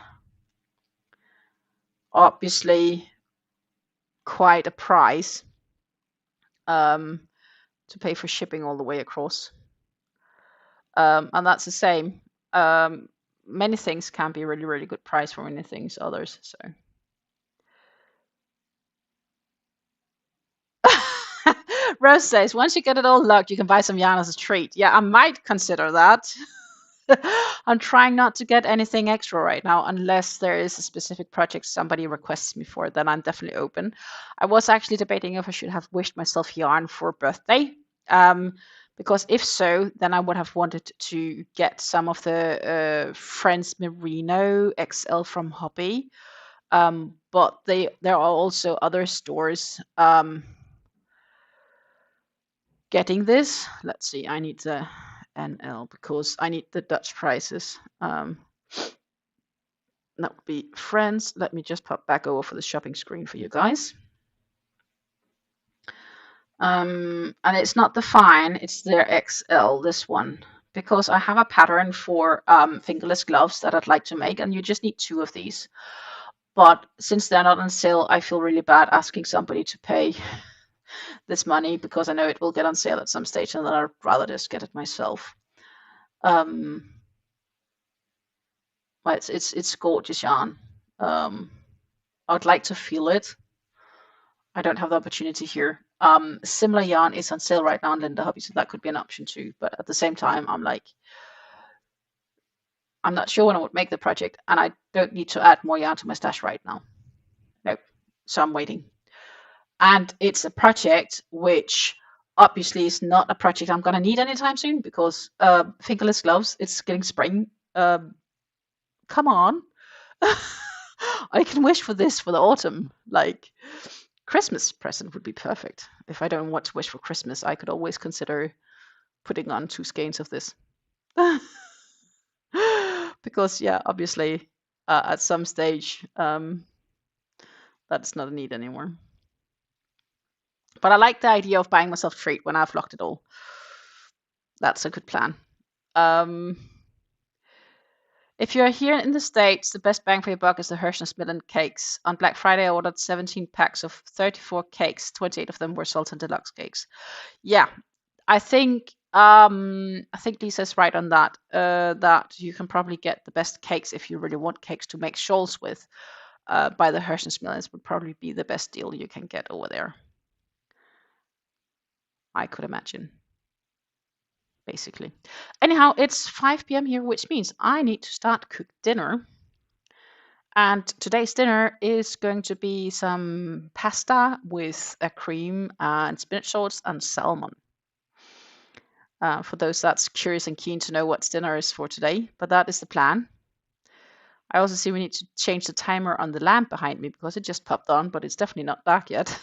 obviously quite a price to pay for shipping all the way across. And that's the same. Many things can be really, really good price for many things, others. So. Rose says, once you get it all locked, you can buy some yarn as a treat. Yeah, I might consider that. I'm trying not to get anything extra right now, unless there is a specific project somebody requests me for, then I'm definitely open. I was actually debating if I should have wished myself yarn for birthday. Because if so, then I would have wanted to get some of the Friends Merino XL from Hobby. But there are also other stores getting this. Let's see, I need the NL because I need the Dutch prices. That would be Friends. Let me just pop back over for the shopping screen for you guys. And it's not the fine, it's their XL, this one, because I have a pattern for fingerless gloves that I'd like to make, and you just need 2 of these. But since they're not on sale, I feel really bad asking somebody to pay this money because I know it will get on sale at some stage, and then I'd rather just get it myself. But it's gorgeous yarn. I'd like to feel it. I don't have the opportunity here. Similar yarn is on sale right now on Linda Hobby, so that could be an option too. But at the same time, I'm like, I'm not sure when I would make the project, and I don't need to add more yarn to my stash right now. Nope. So I'm waiting. And it's a project which obviously is not a project I'm going to need anytime soon because fingerless gloves, it's getting spring. Come on. I can wish for this for the autumn. Like, Christmas present would be perfect. If I don't want to wish for Christmas, I could always consider putting on 2 skeins of this. Because, yeah, obviously, at some stage, that's not a need anymore. But I like the idea of buying myself a treat when I've locked it all. That's a good plan. If you're here in the States, the best bang for your buck is the Hirschner's Millen cakes. On Black Friday, I ordered 17 packs of 34 cakes. 28 of them were Sultan Deluxe cakes. Yeah, I think Lisa's right on that. That you can probably get the best cakes if you really want cakes to make shawls with. By the Hirschner's Millens would probably be the best deal you can get over there. I could imagine. Basically. Anyhow, it's 5 p.m. here, which means I need to start cook dinner. And today's dinner is going to be some pasta with a cream and spinach sauce and salmon. For those that's curious and keen to know what dinner is for today, but that is the plan. I also see we need to change the timer on the lamp behind me because it just popped on, but it's definitely not dark yet.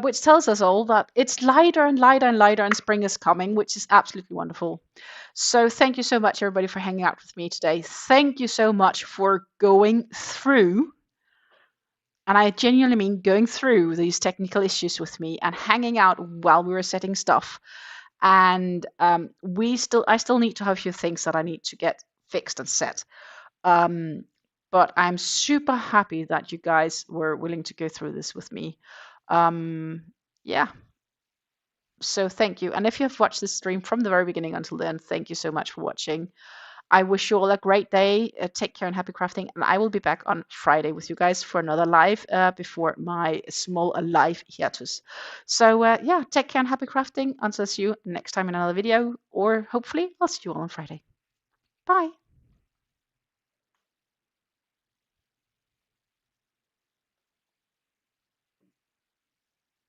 Which tells us all that it's lighter and lighter and lighter and spring is coming, which is absolutely wonderful. So thank you so much, everybody, for hanging out with me today. Thank you so much for going through And I genuinely mean going through these technical issues with me and hanging out while we were setting stuff. And I still need to have a few things that I need to get fixed and set. Um, but I'm super happy that you guys were willing to go through this with me. Yeah. So thank you. And if you have watched this stream from the very beginning until then, thank you so much for watching. I wish you all a great day. Take care and happy crafting. And I will be back on Friday with you guys for another live before my small live hiatus. So yeah, take care and happy crafting. Until see you next time in another video, or hopefully I'll see you all on Friday. Bye.